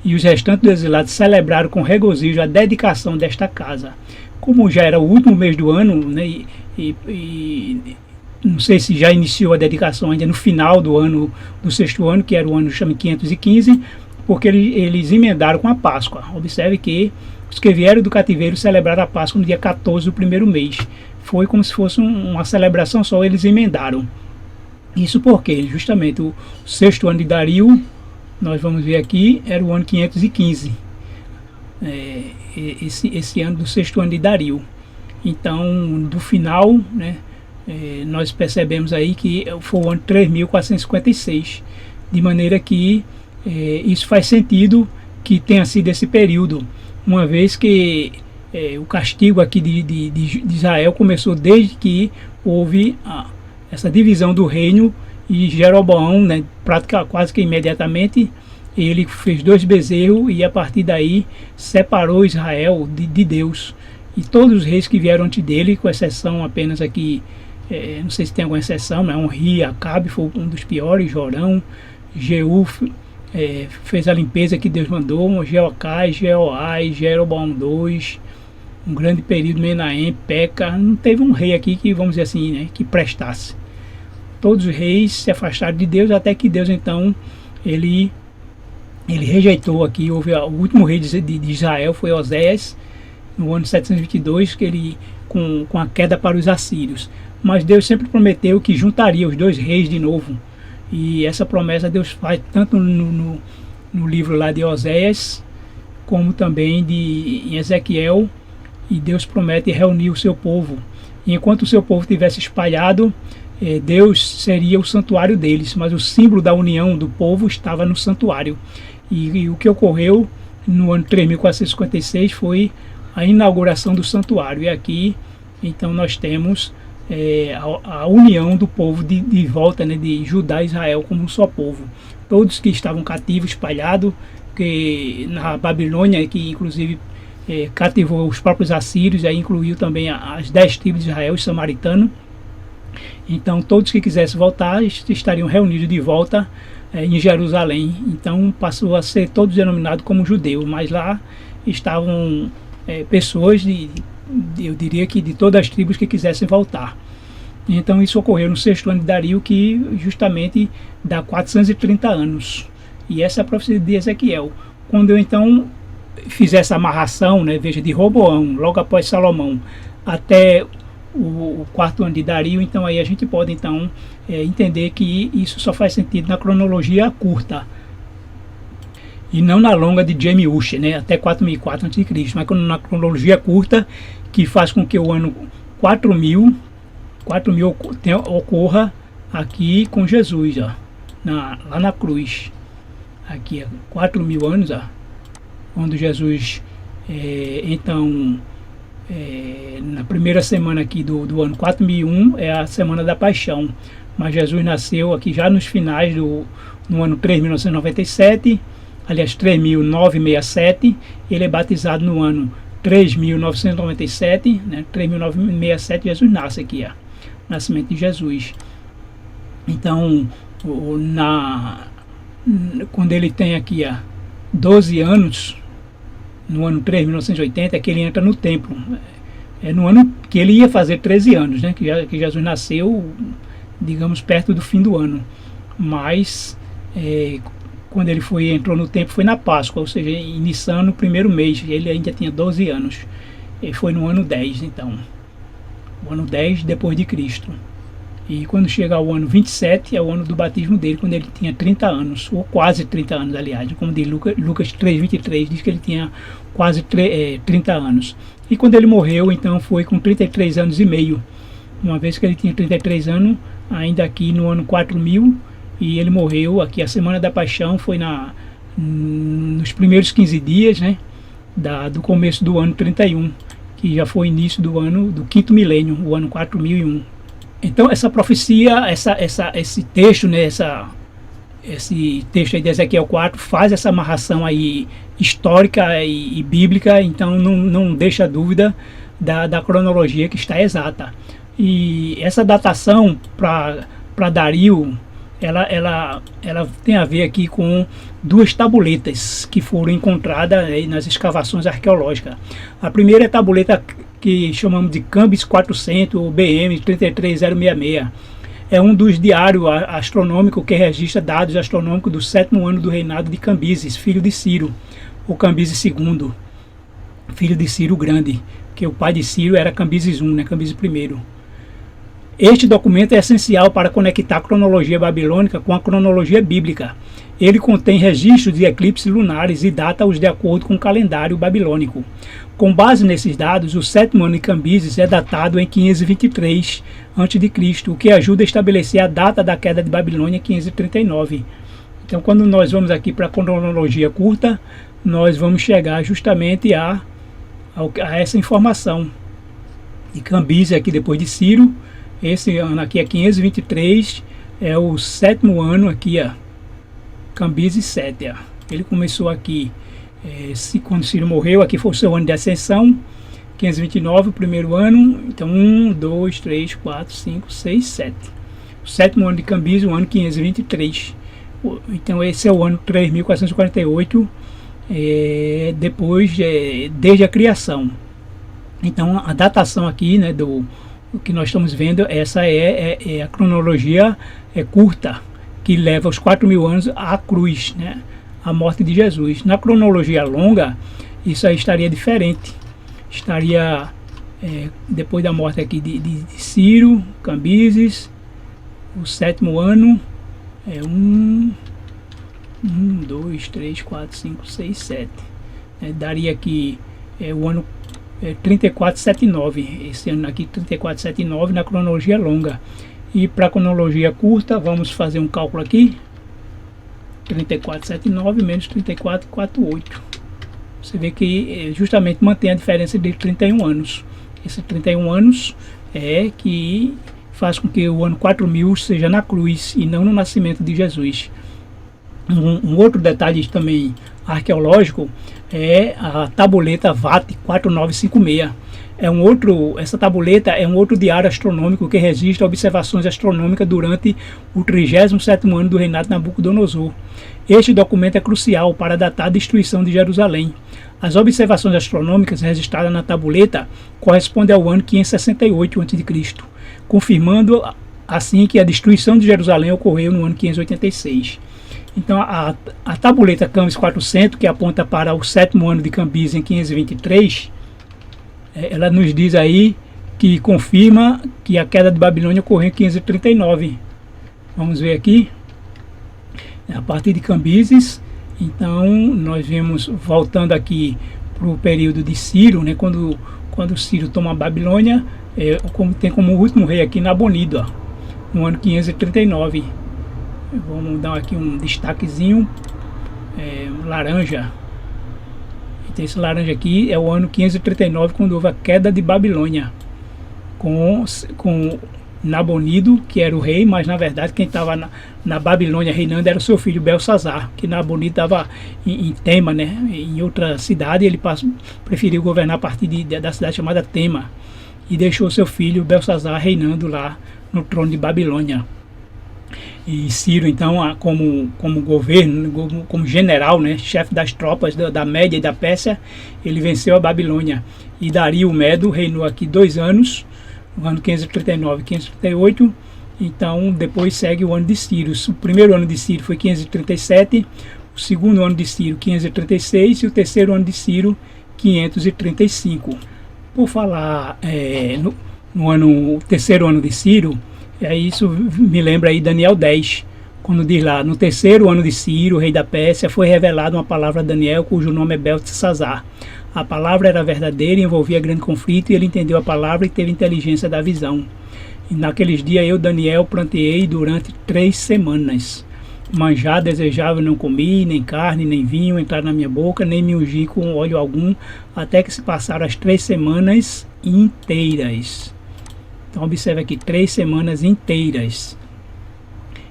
e os restantes dos exilados celebraram com regozijo a dedicação desta casa. Como já era o último mês do ano, né, e não sei se já iniciou a dedicação ainda no final do ano, do 6º ano, que era o ano chama 515, porque eles emendaram com a Páscoa. Observe que os que vieram do cativeiro celebraram a Páscoa no dia 14 do 1º mês. Foi como se fosse uma celebração só, eles emendaram. Isso porque justamente o 6º ano de Dario, nós vamos ver aqui, era o ano 515. Esse ano do 6º ano de Dario. Então, do final, né, nós percebemos aí que foi o ano 3456. De maneira que isso faz sentido que tenha sido esse período, uma vez que o castigo aqui de Israel começou desde que houve essa divisão do reino, e Jeroboão, né, quase que imediatamente, ele fez 2 bezerros e a partir daí separou Israel de Deus. E todos os reis que vieram antes dele, com exceção apenas aqui, não sei se tem alguma exceção, mas Onri, Acabe foi um dos piores, Jorão, Jeú fez a limpeza que Deus mandou, Jeocai, Jeoás, Jeroboão II, um grande período, Menahem, Peca. Não teve um rei aqui que, vamos dizer assim, né, que prestasse. Todos os reis se afastaram de Deus, até que Deus então ele rejeitou aqui. Houve o último rei de Israel foi Oséias, no ano 722, que ele com a queda para os assírios. Mas Deus sempre prometeu que juntaria os 2 reis de novo, e essa promessa Deus faz tanto no livro lá de Oséias, como também em Ezequiel. E Deus promete reunir o seu povo. E enquanto o seu povo estivesse espalhado, Deus seria o santuário deles, mas o símbolo da união do povo estava no santuário. E o que ocorreu no ano 3456 foi a inauguração do santuário. E aqui, então, nós temos a união do povo de volta, né, de Judá e Israel como um só povo. Todos que estavam cativos, espalhados, que na Babilônia, que inclusive cativou os próprios assírios, aí incluiu também as 10 tribos de Israel, os samaritanos. Então todos que quisessem voltar estariam reunidos de volta em Jerusalém. Então passou a ser todos denominados como judeus, mas lá estavam pessoas eu diria que de todas as tribos que quisessem voltar. Então isso ocorreu no 6º ano de Dario, que justamente dá 430 anos. E essa é a profecia de Ezequiel. Quando eu então fizer essa amarração, né, veja, de Roboão, logo após Salomão, até o quarto ano de Dario. Então aí a gente pode então entender que isso só faz sentido na cronologia curta e não na longa de Jamie Ussher, né, até 4004 a.C., mas na cronologia curta, que faz com que o ano 4000 ocorra aqui com Jesus, ó, lá na cruz. Aqui, 4.000 anos, ó, quando Jesus, na primeira semana aqui do ano 4001, é a semana da paixão. Mas Jesus nasceu aqui já nos finais no ano 3.997, aliás, 3.967, ele é batizado no ano 3.997, né, 3.967, Jesus nasce aqui, ó, nascimento de Jesus. Então, quando ele tem aqui 12 anos, no ano 3.980, é que ele entra no templo. É no ano que ele ia fazer 13 anos, né, que Jesus nasceu, digamos, perto do fim do ano. Mas, quando ele entrou no templo, foi na Páscoa, ou seja, iniciando o primeiro mês. Ele ainda tinha 12 anos. E foi no ano 10, então. O ano 10 depois de Cristo. E quando chega ao ano 27, é o ano do batismo dele, quando ele tinha 30 anos, ou quase 30 anos, aliás. Como diz Lucas 3,23, diz que ele tinha quase 30 anos. E quando ele morreu, então, foi com 33 anos e meio. Uma vez que ele tinha 33 anos, ainda aqui no ano 4000, e ele morreu aqui. A Semana da Paixão foi nos primeiros 15 dias, né, do começo do ano 31, que já foi início do quinto milênio, o ano 4001. Então essa profecia, esse texto, né, esse texto aí de Ezequiel 4 faz essa amarração aí histórica e bíblica, então não deixa dúvida da cronologia que está exata. E essa datação para Dario, ela tem a ver aqui com duas tabuletas que foram encontradas aí nas escavações arqueológicas. A primeira é a tabuleta que chamamos de Cambis 400 ou BM 33066. É um dos diários astronômicos que registra dados astronômicos do 7º ano do reinado de Cambises, filho de Ciro, ou Cambises II, filho de Ciro o Grande, que o pai de Ciro era Cambises I, né, Cambises I. Este documento é essencial para conectar a cronologia babilônica com a cronologia bíblica. Ele contém registros de eclipses lunares e data-os de acordo com o calendário babilônico. Com base nesses dados, o 7º ano de Cambises é datado em 523 a.C., o que ajuda a estabelecer a data da queda de Babilônia em 539. Então, quando nós vamos aqui para a cronologia curta, nós vamos chegar justamente a essa informação. De Cambises aqui depois de Ciro. Esse ano aqui é 523, é o 7º ano aqui, Cambises 7. Ele começou aqui, quando Ciro morreu, aqui foi o seu ano de ascensão, 529, o primeiro ano, então 1, 2, 3, 4, 5, 6, 7. O 7º ano de Cambises, o ano 523. Então esse é o ano 3.448, desde a criação. Então a datação aqui, né, o que nós estamos vendo, essa é a cronologia curta, que leva os 4.000 anos à cruz, né, à morte de Jesus. Na cronologia longa, isso aí estaria diferente. Estaria depois da morte aqui de Ciro, Cambises, o 7º ano, 1, 2, 3, 4, 5, 6, 7. Daria aqui o ano 3479, esse ano aqui 3479 na cronologia longa. E para a cronologia curta, vamos fazer um cálculo aqui, 3479 menos 3448. Você vê que justamente mantém a diferença de 31 anos. Esses 31 anos é que faz com que o ano 4000 seja na cruz e não no nascimento de Jesus. Um outro detalhe também arqueológico é a tabuleta VAT 4956. Essa tabuleta é um outro diário astronômico que registra observações astronômicas durante o 37º ano do reinado de Nabucodonosor. Este documento é crucial para datar a destruição de Jerusalém. As observações astronômicas registradas na tabuleta correspondem ao ano 568 a.C., confirmando assim que a destruição de Jerusalém ocorreu no ano 586. Então a tabuleta Cambis 400, que aponta para o 7º ano de Cambises em 523, ela nos diz aí que confirma que a queda de Babilônia ocorreu em 539. Vamos ver aqui, a partir de Cambises. Então nós vemos, voltando aqui para o período de Ciro, né, quando Ciro toma a Babilônia, tem como último rei aqui Nabonido, ó, no ano 539. Vamos dar aqui um destaquezinho, laranja. Então esse laranja aqui é o ano 539, quando houve a queda de Babilônia, com Nabonido, que era o rei, mas na verdade quem estava na Babilônia reinando era o seu filho Belsazar, que Nabonido estava em Tema, né, em outra cidade. Ele preferiu governar a partir da cidade chamada Tema, e deixou seu filho Belsazar reinando lá no trono de Babilônia. E Ciro, então, como governo, como general, né, chefe das tropas da Média e da Pérsia, ele venceu a Babilônia. E Dario o Medo reinou aqui 2 anos, no ano 539 e 538. Então depois segue o ano de Ciro. O primeiro ano de Ciro foi 537, o segundo ano de Ciro 536 e o terceiro ano de Ciro 535. Por falar no terceiro ano de Ciro, isso me lembra aí Daniel 10, quando diz lá: no terceiro ano de Ciro, rei da Pérsia, foi revelada uma palavra a Daniel, cujo nome é Beltesazar. A palavra era verdadeira e envolvia grande conflito, e ele entendeu a palavra e teve inteligência da visão. E naqueles dias eu, Daniel, planteei durante 3 semanas. Manjar desejável não comi, nem carne, nem vinho entrar na minha boca, nem me ungi com óleo algum, até que se passaram as 3 semanas inteiras. Então observe aqui, 3 semanas inteiras.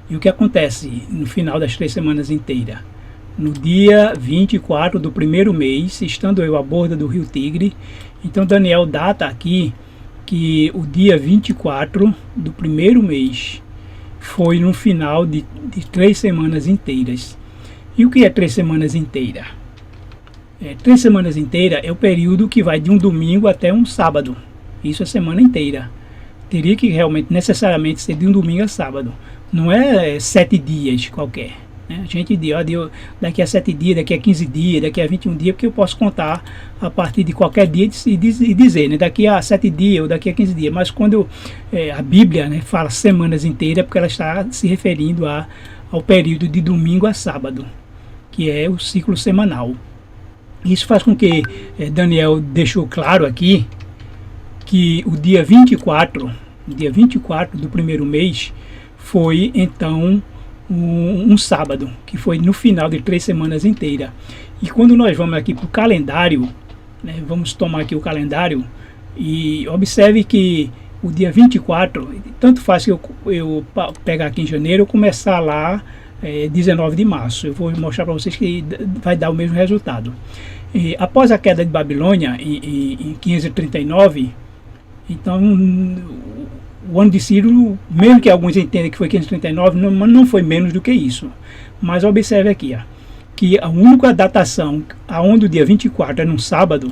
E o que acontece no final das 3 semanas inteiras? No dia 24 do primeiro mês, estando eu à borda do rio Tigre. Então Daniel data aqui que o dia 24 do primeiro mês foi no final de 3 semanas inteiras. E o que é 3 semanas inteiras? 3 semanas inteiras é o período que vai de um domingo até um sábado. Isso é semana inteira. Teria que realmente, necessariamente, ser de um domingo a sábado. Não é 7 dias qualquer. A gente diz, daqui a 7 dias, daqui a 15 dias, daqui a 21 dias, porque eu posso contar a partir de qualquer dia e dizer, né, daqui a 7 dias ou daqui a 15 dias. Mas quando a Bíblia, né, fala semanas inteiras, é porque ela está se referindo ao período de domingo a sábado, que é o ciclo semanal. Isso faz com que Daniel deixou claro aqui que o dia 24 do primeiro mês foi então um sábado, que foi no final de 3 semanas inteiras. E quando nós vamos aqui para o calendário, né, vamos tomar aqui o calendário e observe que o dia 24, tanto faz que eu pegar aqui em janeiro ou começar lá 19 de março. Eu vou mostrar para vocês que vai dar o mesmo resultado. E após a queda de Babilônia em 539, então o ano de Ciro, mesmo que alguns entendam que foi 539, não foi menos do que isso. Mas observe aqui, que a única datação aonde o dia 24 é num sábado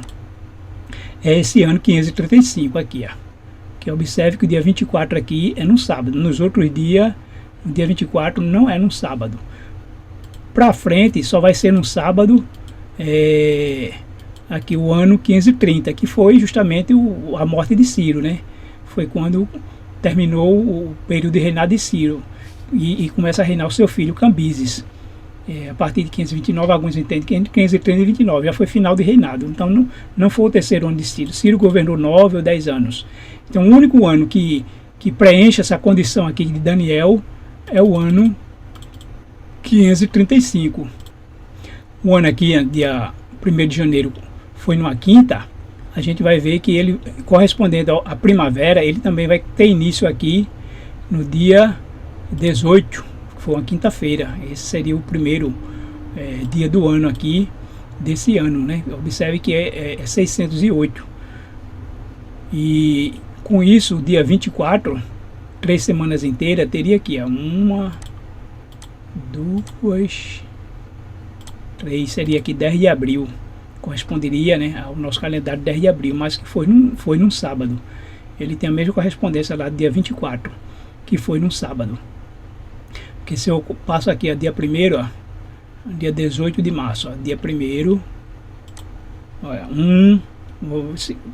é esse ano 535 aqui, que observe que o dia 24 aqui é num sábado. Nos outros dias, o dia 24 não é num sábado. Para frente só vai ser num sábado aqui o ano 530, que foi justamente a morte de Ciro, né? Foi quando terminou o período de reinado de Ciro e começa a reinar o seu filho Cambises. A partir de 529, alguns entendem que entre 530 e 29 já foi final de reinado. Então não foi o terceiro ano de Ciro. Ciro governou 9 ou 10 anos. Então o único ano que preenche essa condição aqui de Daniel é o ano 535. O ano aqui, dia 1º de janeiro, foi numa quinta. A gente vai ver que ele, correspondendo à primavera, ele também vai ter início aqui no dia 18, que foi uma quinta-feira. Esse seria o primeiro dia do ano aqui, desse ano, né? Observe que é 608. E com isso, o dia 24, 3 semanas inteiras, teria aqui 1, 2, 3, seria aqui 10 de abril. Corresponderia, né, ao nosso calendário de 10 de abril, mas que foi num sábado. Ele tem a mesma correspondência lá do dia 24, que foi num sábado. Porque se eu passo aqui dia 1º, dia 18 de março, dia 1º, olha, 1,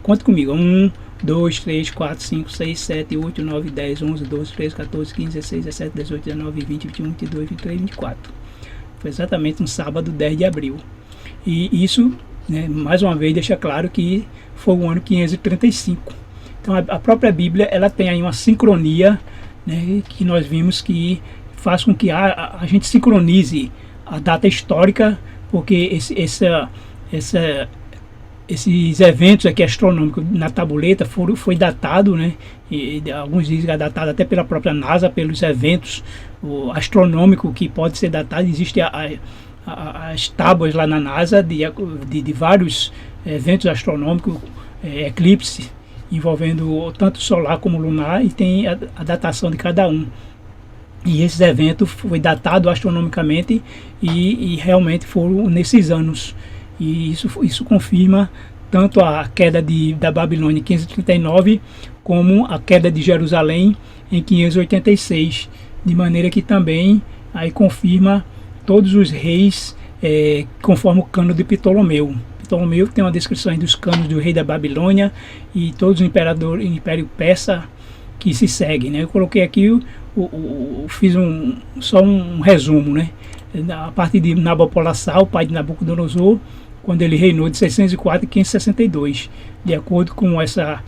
Conta comigo. 1, 2, 3, 4, 5, 6, 7, 8, 9, 10, 11, 12, 13, 14, 15, 16, 17, 18, 19, 20, 21, 22, 23, 24. Foi exatamente um sábado, 10 de abril. E isso, né, mais uma vez, deixa claro que foi o ano 535. Então a própria Bíblia, ela tem aí uma sincronia, né, que nós vimos que faz com que a gente sincronize a data histórica, porque esses eventos aqui astronômicos na tabuleta foi datado, né? E alguns dizem que é datado até pela própria NASA, pelos eventos astronômicos que pode ser datado. Existem as tábuas lá na NASA de vários eventos astronômicos, eclipse, envolvendo tanto solar como lunar, e tem a datação de cada um. E esses eventos foi datado astronomicamente e realmente foram nesses anos. E isso confirma tanto a queda da Babilônia em 539, como a queda de Jerusalém em 586. De maneira que também aí confirma todos os reis conforme o cano de Ptolomeu. Ptolomeu tem uma descrição aí dos canos do rei da Babilônia e todos os imperadores, Império Persa, que se seguem, né? Eu coloquei aqui, fiz só um resumo, né? A partir de Nabopolassar, pai de Nabucodonosor, quando ele reinou de 604 a 562, de acordo com essa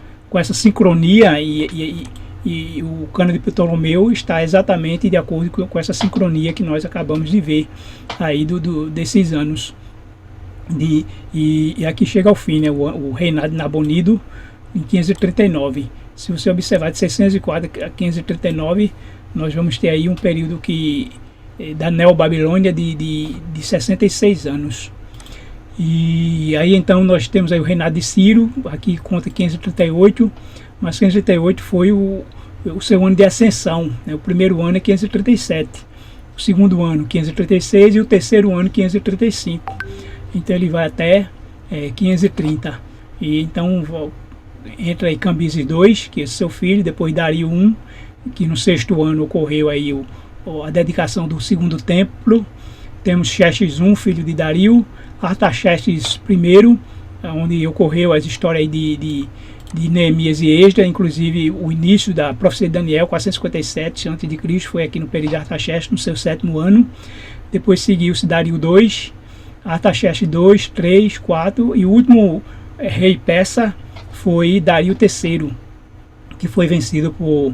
sincronia, e o cano de Ptolomeu está exatamente de acordo com essa sincronia que nós acabamos de ver aí desses anos. E aqui chega ao fim, né, o reinado de Nabonido em 539. Se você observar de 604 a 539, nós vamos ter aí um período da Neobabilônia de 66 anos. E aí então nós temos aí o reinado de Ciro, aqui conta 538, mas 538 foi o seu ano de ascensão, né? O primeiro ano é 537, o segundo ano 536 e o terceiro ano 535. Então ele vai até 530. E então entra aí Cambises II, que é seu filho, depois Dario I, que no sexto ano ocorreu aí a dedicação do segundo templo. Temos Xerxes I, filho de Dario, Artaxerxes I, onde ocorreu as histórias de Neemias e Esdras, inclusive o início da profecia de Daniel, 457 a.C., foi aqui no período de Artaxerxes, no seu sétimo ano. Depois seguiu-se Dario II, Artaxerxes II, 3, 4, e o último rei persa foi Dario III, que foi vencido por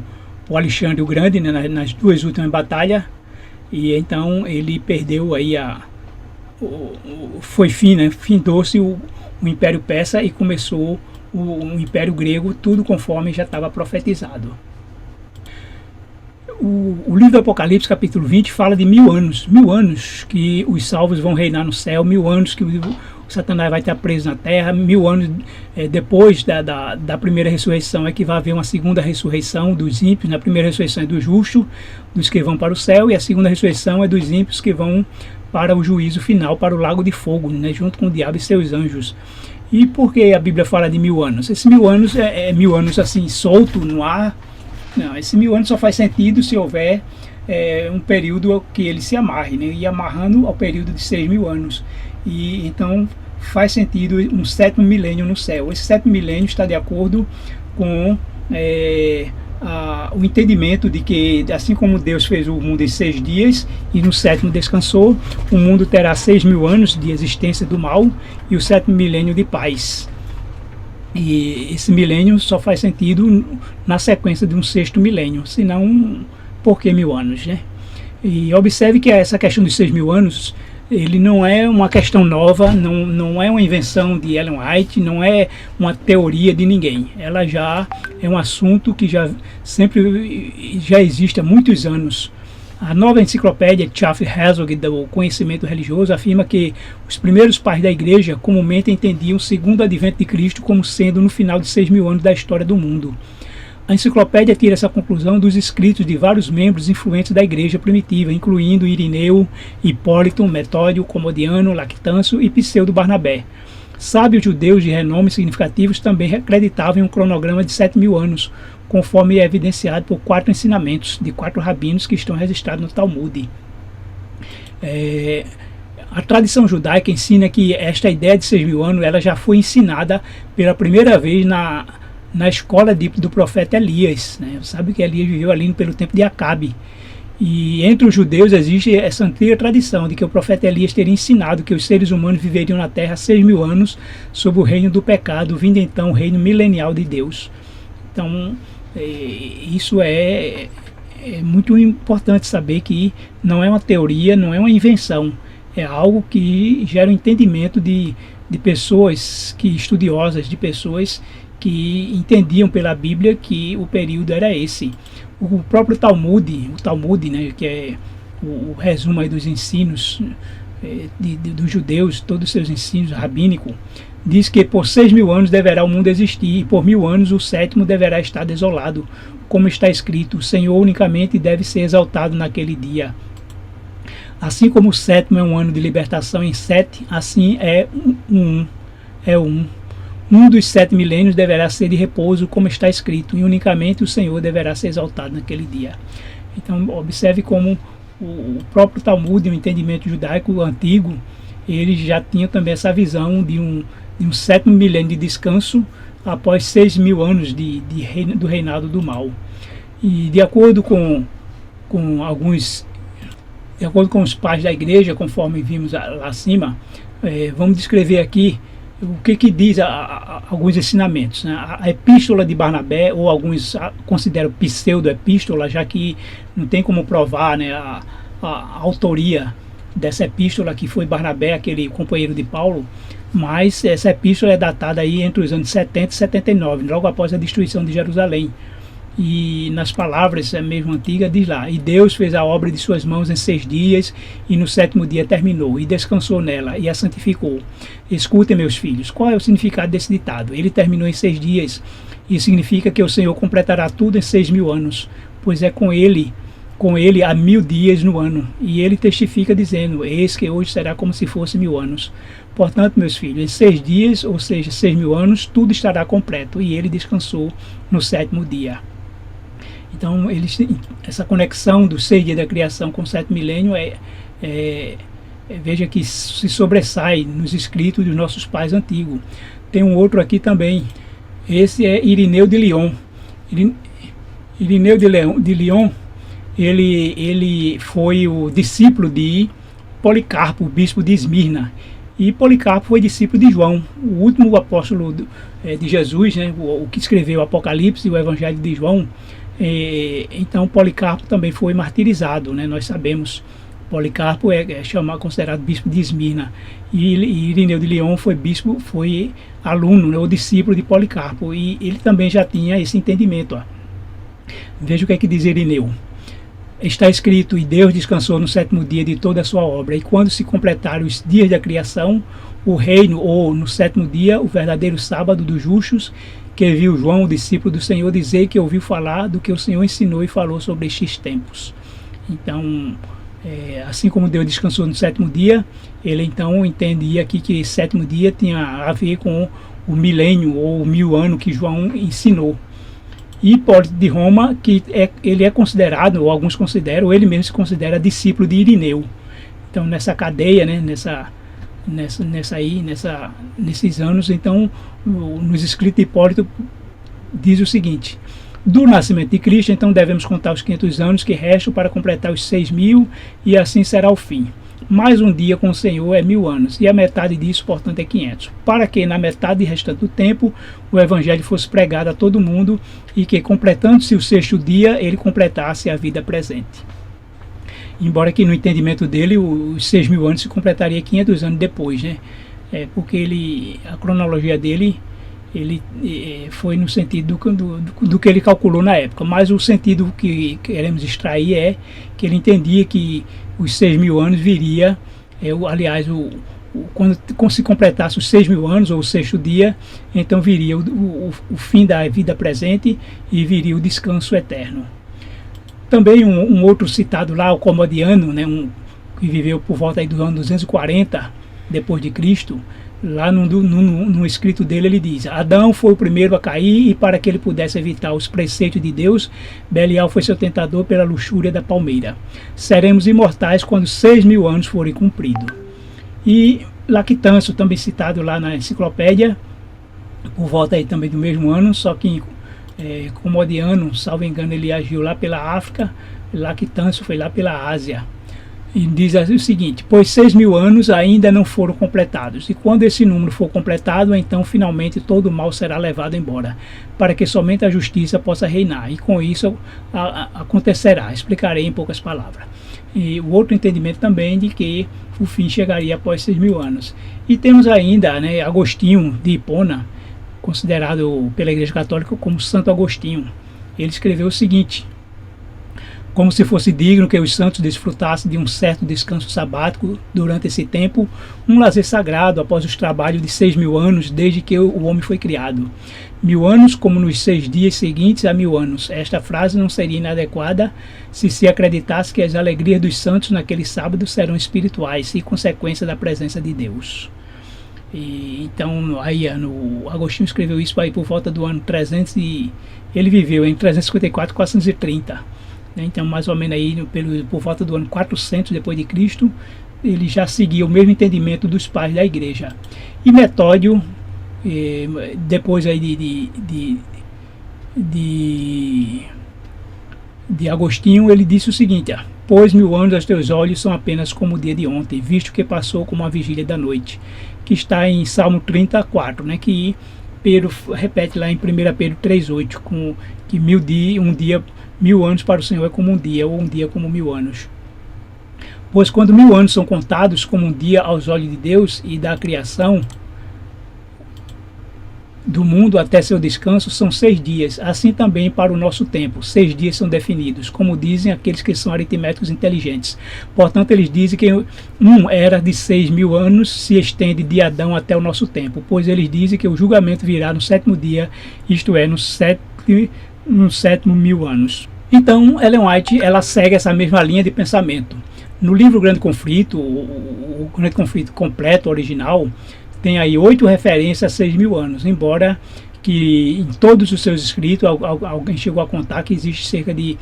Alexandre o Grande, né, nas duas últimas batalhas. E então ele perdeu aí findou-se o Império Persa e começou o Império Grego, tudo conforme já estava profetizado. O livro do Apocalipse, capítulo 20, fala de 1000 anos que os salvos vão reinar no céu, 1000 anos que o Satanás vai estar preso na terra, 1000 anos depois da primeira ressurreição é que vai haver uma segunda ressurreição dos ímpios. Na primeira ressurreição é dos justos, dos que vão para o céu, e a segunda ressurreição é dos ímpios que vão para o juízo final, para o lago de fogo, né, junto com o diabo e seus anjos. E por que a Bíblia fala de 1000 anos? Esses 1000 anos é 1000 anos assim, solto no ar. Não, esse 1000 anos só faz sentido se houver um período que ele se amarre, né, e amarrando ao período de 6000 anos. E então faz sentido um sétimo milênio no céu. Esse sétimo milênio está de acordo com o entendimento de que, assim como Deus fez o mundo em 6 dias e no sétimo descansou, o mundo terá 6000 anos de existência do mal e o sétimo milênio de paz. E esse milênio só faz sentido na sequência de um sexto milênio, senão por que 1000 anos, né? E observe que essa questão dos 6000 anos, ele não é uma questão nova, não é uma invenção de Ellen White, não é uma teoria de ninguém. Ela já é um assunto que já existe há muitos anos. A nova enciclopédia Chaff Herzog do conhecimento religioso afirma que os primeiros pais da igreja comumente entendiam o segundo advento de Cristo como sendo no final de 6000 anos da história do mundo. A enciclopédia tira essa conclusão dos escritos de vários membros influentes da igreja primitiva, incluindo Irineu, Hipólito, Metódio, Comodiano, Lactâncio e Pseudo Barnabé. Sábios judeus de renome significativos também acreditavam em um cronograma de 7000 anos, conforme é evidenciado por 4 ensinamentos de 4 rabinos que estão registrados no Talmud. A tradição judaica ensina que esta ideia de 6.000 anos ela já foi ensinada pela primeira vez na escola do profeta Elias. Né? Sabe que Elias viveu ali pelo tempo de Acabe. E entre os judeus existe essa antiga tradição de que o profeta Elias teria ensinado que os seres humanos viveriam na terra 6.000 anos sob o reino do pecado, vindo então o reino milenial de Deus. Então, isso é muito importante saber que não é uma teoria, não é uma invenção. É algo que gera um entendimento de pessoas estudiosas, de pessoas que entendiam pela Bíblia que o período era esse. O próprio Talmud, né, que é o resumo aí dos ensinos dos judeus, todos os seus ensinos rabínicos, diz que por 6.000 anos deverá o mundo existir, e por 1.000 anos o sétimo deverá estar desolado. Como está escrito, o Senhor unicamente deve ser exaltado naquele dia. Assim como o sétimo é um ano de libertação em 7, assim é um. Um dos 7 milênios deverá ser de repouso, como está escrito, e unicamente o Senhor deverá ser exaltado naquele dia. Então, observe como o próprio Talmud, o entendimento judaico antigo, ele já tinha também essa visão de um 7º milênio de descanso após 6.000 anos do reinado do mal. E de acordo com os pais da igreja, conforme vimos lá acima, vamos descrever aqui o que diz alguns ensinamentos. Né? A epístola de Barnabé, ou alguns consideram pseudo-epístola, já que não tem como provar, né, a autoria dessa epístola, que foi Barnabé, aquele companheiro de Paulo, mas essa epístola é datada aí entre os anos 70 e 79, logo após a destruição de Jerusalém. E nas palavras mesmo antigas diz lá: e Deus fez a obra de suas mãos em 6 dias, e no 7º dia terminou, e descansou nela, e a santificou. Escutem, meus filhos, qual é o significado desse ditado? Ele terminou em 6 dias, e significa que o Senhor completará tudo em 6.000 anos, pois é com ele há 1.000 dias no ano, e ele testifica dizendo: eis que hoje será como se fosse 1.000 anos. Portanto, meus filhos, em 6 dias, ou seja, 6.000 anos, tudo estará completo, e ele descansou no 7º dia. Então, essa conexão dos 6 dias da criação com o 7º milênio veja que se sobressai nos escritos dos nossos pais antigos. Tem um outro aqui também. Esse é Irineu de Lyon. Irineu de Lyon, ele foi o discípulo de Policarpo, o bispo de Esmirna. E Policarpo foi discípulo de João, o último apóstolo de Jesus, né, o que escreveu o Apocalipse e o Evangelho de João. Então Policarpo também foi martirizado, né? Nós sabemos, Policarpo considerado bispo de Esmirna, e Irineu de Lyon foi aluno, né, ou discípulo de Policarpo, e ele também já tinha esse entendimento. Veja o que é que diz Irineu. Está escrito: e Deus descansou no 7º dia de toda a sua obra, e quando se completaram os dias da criação, o reino, ou no 7º dia, o verdadeiro sábado dos justos, que viu João, o discípulo do Senhor, dizer que ouviu falar do que o Senhor ensinou e falou sobre estes tempos. Então, assim como Deus descansou no 7º dia, ele então entendia aqui que 7º dia tinha a ver com o milênio, ou 1.000 anos que João ensinou. E Hipólito de Roma, que ele é considerado, ou alguns consideram, ou ele mesmo se considera discípulo de Irineu. Então, nessa cadeia, né, nesses anos, então, nos escritos de Hipólito diz o seguinte: do nascimento de Cristo, então devemos contar os 500 anos que restam para completar os 6.000, e assim será o fim. Mais um dia com o Senhor é 1.000 anos, e a metade disso, portanto, é 500. Para que na metade restante do tempo o Evangelho fosse pregado a todo mundo, e que, completando-se o 6º dia, ele completasse a vida presente. Embora que no entendimento dele os 6.000 anos se completaria 500 anos depois, né? Porque a cronologia dele foi no sentido do que ele calculou na época, mas o sentido que queremos extrair é que ele entendia que os 6.000 anos viria, quando se completasse os 6.000 anos, ou o 6º dia, então viria o fim da vida presente e viria o descanso eterno. Também um outro citado lá, o Comodiano, né, que viveu por volta aí do ano 240 depois de Cristo, lá no escrito dele ele diz: Adão foi o primeiro a cair, e para que ele pudesse evitar os preceitos de Deus, Belial foi seu tentador pela luxúria da palmeira. Seremos imortais quando 6.000 anos forem cumpridos. E Lactâncio, também citado lá na enciclopédia, por volta aí também do mesmo ano, só que Comodiano, salvo engano, ele agiu lá pela África, Lactâncio foi lá pela Ásia. E diz assim o seguinte: pois 6.000 anos ainda não foram completados, e quando esse número for completado, então finalmente todo o mal será levado embora, para que somente a justiça possa reinar, e com isso acontecerá. Explicarei em poucas palavras. E o outro entendimento também de que o fim chegaria após 6.000 anos. E temos ainda, né, Agostinho de Hipona, considerado pela Igreja Católica como Santo Agostinho. Ele escreveu o seguinte: como se fosse digno que os santos desfrutassem de um certo descanso sabático durante esse tempo, um lazer sagrado após os trabalhos de 6.000 anos desde que o homem foi criado. 1.000 anos como nos 6 dias seguintes a 1.000 anos. Esta frase não seria inadequada se acreditasse que as alegrias dos santos naquele sábado serão espirituais e consequência da presença de Deus. Então, aí, Agostinho escreveu isso aí por volta do ano 300 e ele viveu em 354 e 430. Então, mais ou menos aí, por volta do ano 400 depois de Cristo, ele já seguia o mesmo entendimento dos pais da igreja. E Metódio, depois aí de Agostinho, ele disse o seguinte: pois 1.000 anos aos teus olhos são apenas como o dia de ontem, visto que passou como a vigília da noite, que está em Salmo 34, né, que Pedro repete lá em 1 Pedro 3,8, que 1.000 anos para o Senhor é como um dia, ou um dia como 1.000 anos. Pois quando 1.000 anos são contados como um dia aos olhos de Deus e da criação do mundo até seu descanso, são 6 dias. Assim também para o nosso tempo, 6 dias são definidos, como dizem aqueles que são aritméticos inteligentes. Portanto, eles dizem que era de 6.000 anos se estende de Adão até o nosso tempo, pois eles dizem que o julgamento virá no 7º dia, isto é, no sétimo 1.000 anos. Então, Ellen White, ela segue essa mesma linha de pensamento. No livro Grande Conflito, o Grande Conflito completo, original, tem aí 8 referências a 6.000 anos, embora que em todos os seus escritos, alguém chegou a contar que existe cerca de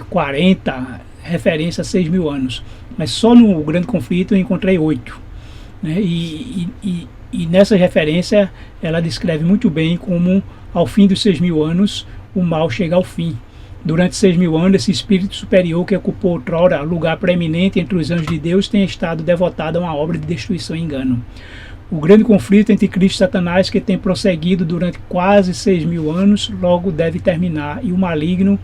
40 referências a 6.000 anos, mas só no Grande Conflito eu encontrei 8. Né? E nessa referência ela descreve muito bem como ao fim dos 6.000 anos o mal chega ao fim. Durante 6.000 anos, esse espírito superior que ocupou outrora lugar preeminente entre os anjos de Deus tem estado devotado a uma obra de destruição e engano. O grande conflito entre Cristo e Satanás, que tem prosseguido durante quase 6.000 anos, logo deve terminar, e o maligno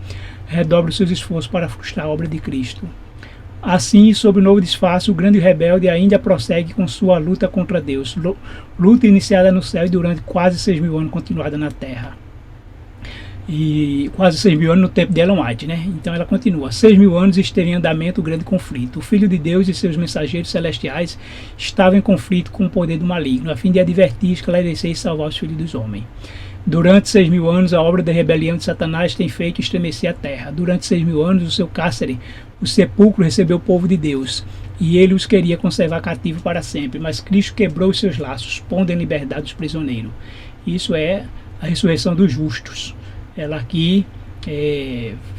redobra os seus esforços para frustrar a obra de Cristo. Assim, sob o novo disfarce, o grande rebelde ainda prossegue com sua luta contra Deus, luta iniciada no céu e durante quase 6.000 anos continuada na terra. E quase 6.000 anos no tempo de Ellen White, né? Então ela continua: 6.000 anos esteve em andamento o grande conflito. O Filho de Deus e seus mensageiros celestiais estavam em conflito com o poder do maligno, a fim de advertir, esclarecer e salvar os filhos dos homens. Durante 6.000 anos, a obra da rebelião de Satanás tem feito estremecer a terra. Durante 6.000 anos, o seu cárcere, o sepulcro, recebeu o povo de Deus, e ele os queria conservar cativos para sempre. Mas Cristo quebrou os seus laços, pondo em liberdade os prisioneiros. Isso é a ressurreição dos justos. Ela aqui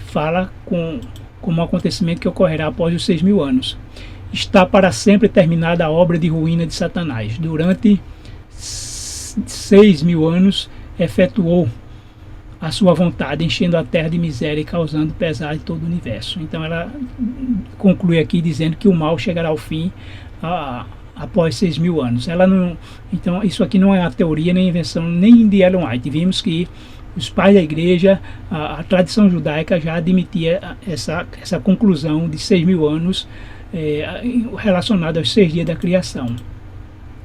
fala como um acontecimento que ocorrerá após os 6.000 anos. Está para sempre terminada a obra de ruína de Satanás. Durante 6.000 anos efetuou a sua vontade, enchendo a terra de miséria e causando pesar em todo o universo. Então ela conclui aqui dizendo que o mal chegará ao fim após 6.000 anos. Então isso aqui não é uma teoria nem invenção nem de Ellen White. Vimos que os pais da igreja, a tradição judaica já admitia essa conclusão de 6.000 anos relacionada aos 6 dias da criação.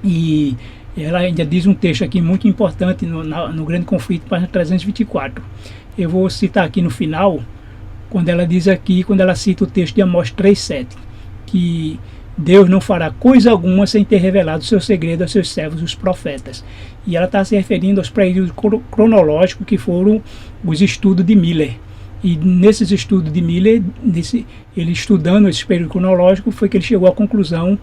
E ela ainda diz um texto aqui muito importante no Grande Conflito, página 324. Eu vou citar aqui no final, quando ela diz aqui, quando ela cita o texto de Amós 3,7, que Deus não fará coisa alguma sem ter revelado o seu segredo aos seus servos, os profetas. E ela está se referindo aos períodos cronológicos que foram os estudos de Miller. E nesses estudos de Miller, ele estudando esse período cronológico, foi que ele chegou à conclusão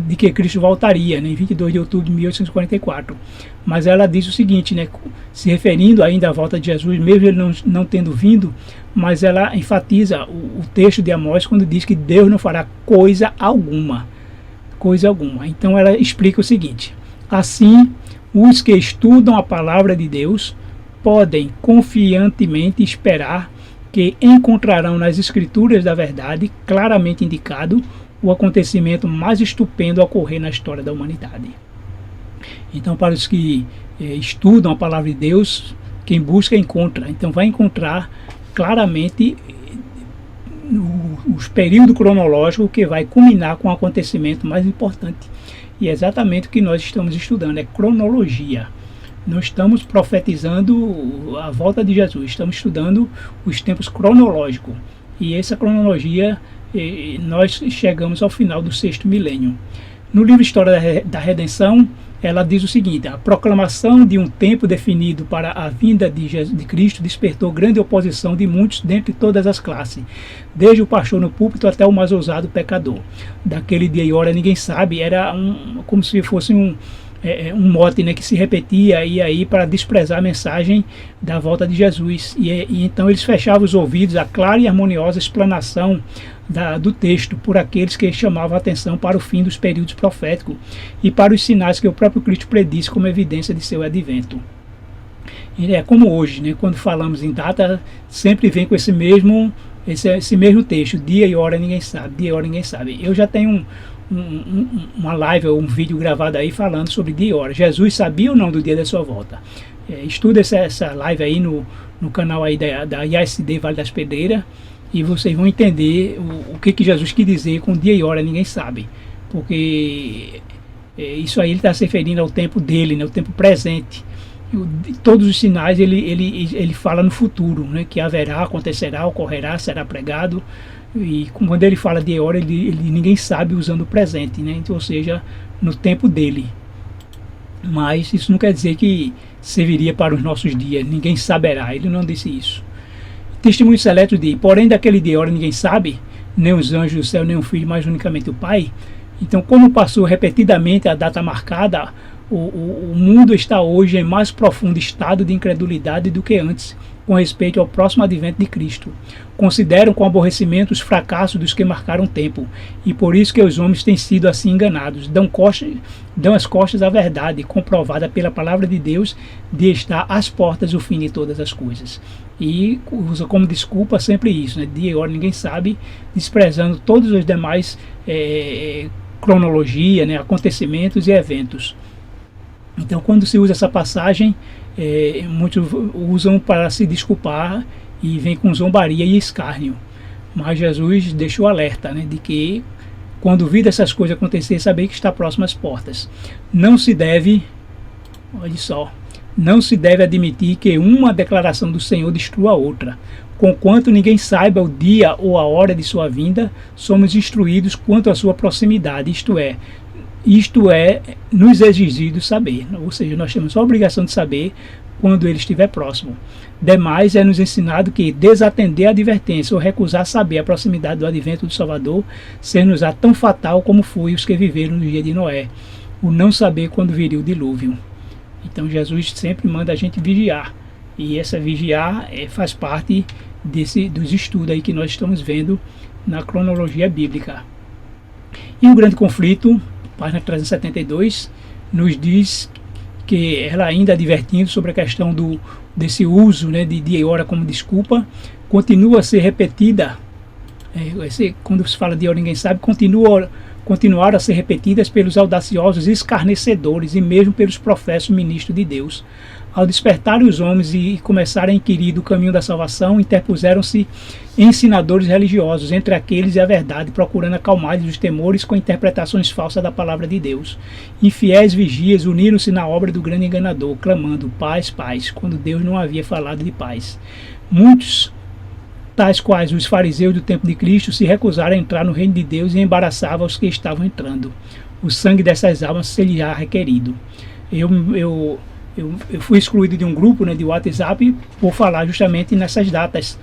de que Cristo voltaria, né, em 22 de outubro de 1844. Mas ela diz o seguinte, né, se referindo ainda à volta de Jesus, mesmo ele não tendo vindo, mas ela enfatiza o texto de Amós quando diz que Deus não fará coisa alguma. coisa alguma. Então ela explica o seguinte: assim, os que estudam a palavra de Deus podem confiantemente esperar que encontrarão nas Escrituras da verdade claramente indicado o acontecimento mais estupendo a ocorrer na história da humanidade. Então, para os que estudam a palavra de Deus, quem busca encontra. Então, vai encontrar claramente os períodos cronológicos que vai culminar com o acontecimento mais importante. E é exatamente o que nós estamos estudando, é cronologia. Não estamos profetizando a volta de Jesus, estamos estudando os tempos cronológicos. E essa cronologia, nós chegamos ao final do 6º milênio. No livro História da Redenção, ela diz o seguinte: a proclamação de um tempo definido para a vinda de Cristo despertou grande oposição de muitos dentre todas as classes, desde o pastor no púlpito até o mais ousado pecador. Daquele dia e hora ninguém sabe, era como se fosse um mote, né, que se repetia e aí para desprezar a mensagem da volta de Jesus. E então eles fechavam os ouvidos à clara e harmoniosa explanação do texto por aqueles que chamavam a atenção para o fim dos períodos proféticos e para os sinais que o próprio Cristo predisse como evidência de seu advento. É como hoje, né, quando falamos em data, sempre vem com esse mesmo texto: dia e hora ninguém sabe, dia e hora ninguém sabe. Eu já tenho uma live ou um vídeo gravado aí falando sobre dia e hora. Jesus sabia ou não do dia da sua volta? Estuda essa live aí no canal aí da IASD Vale das Pedreiras, e vocês vão entender o que Jesus quis dizer com dia e hora ninguém sabe, porque isso aí ele está se referindo ao tempo dele, né, o tempo presente. Todos os sinais ele fala no futuro, né, que haverá, acontecerá, ocorrerá, será pregado. E quando ele fala de hora, ninguém sabe usando o presente, né? Então, ou seja, no tempo dele. Mas isso não quer dizer que serviria para os nossos dias, ninguém saberá, ele não disse isso. Testemunho seleto diz: porém daquele dia e hora ninguém sabe, nem os anjos do céu, nem o Filho, mas unicamente o Pai. Então, como passou repetidamente a data marcada, o mundo está hoje em mais profundo estado de incredulidade do que antes, com respeito ao próximo advento de Cristo. Consideram com aborrecimento os fracassos dos que marcaram o tempo, e por isso que os homens têm sido assim enganados. Dão as costas à verdade, comprovada pela palavra de Deus, de estar às portas o fim de todas as coisas. E usa como desculpa sempre isso, né? Dia e hora ninguém sabe, desprezando todos os demais cronologia, né? Acontecimentos e eventos. Então, quando se usa essa passagem, muitos usam para se desculpar e vem com zombaria e escárnio. Mas Jesus deixou alerta, né, de que quando vir essas coisas acontecer, saber que está próximo às portas. Não se deve, olha só, não se deve admitir que uma declaração do Senhor destrua a outra. Conquanto ninguém saiba o dia ou a hora de sua vinda, somos instruídos quanto à sua proximidade, isto é nos exigido saber, ou seja, nós temos a obrigação de saber quando ele estiver próximo. Demais é nos ensinado que desatender a advertência ou recusar saber a proximidade do advento do Salvador ser-nos-á tão fatal como foi os que viveram no dia de Noé, o não saber quando viria o dilúvio. Então Jesus sempre manda a gente vigiar, e essa vigiar faz parte dos estudos aí que nós estamos vendo na cronologia bíblica. E o grande conflito, página 372, nos diz que ela ainda advertindo sobre a questão desse uso, né, de dia e hora como desculpa, continua a ser repetida, quando se fala de hora ninguém sabe, continuaram a ser repetidas pelos audaciosos escarnecedores e mesmo pelos professos ministros de Deus. Ao despertarem os homens e começarem a inquirir do caminho da salvação, interpuseram-se ensinadores religiosos entre aqueles e a verdade, procurando acalmar-lhes os temores com interpretações falsas da palavra de Deus. Infiéis vigias uniram-se na obra do grande enganador, clamando paz, paz, quando Deus não havia falado de paz. Muitos, tais quais os fariseus do tempo de Cristo, se recusaram a entrar no reino de Deus e embaraçavam os que estavam entrando. O sangue dessas almas seria requerido. Eu fui excluído de um grupo, né, de WhatsApp por falar justamente nessas datas,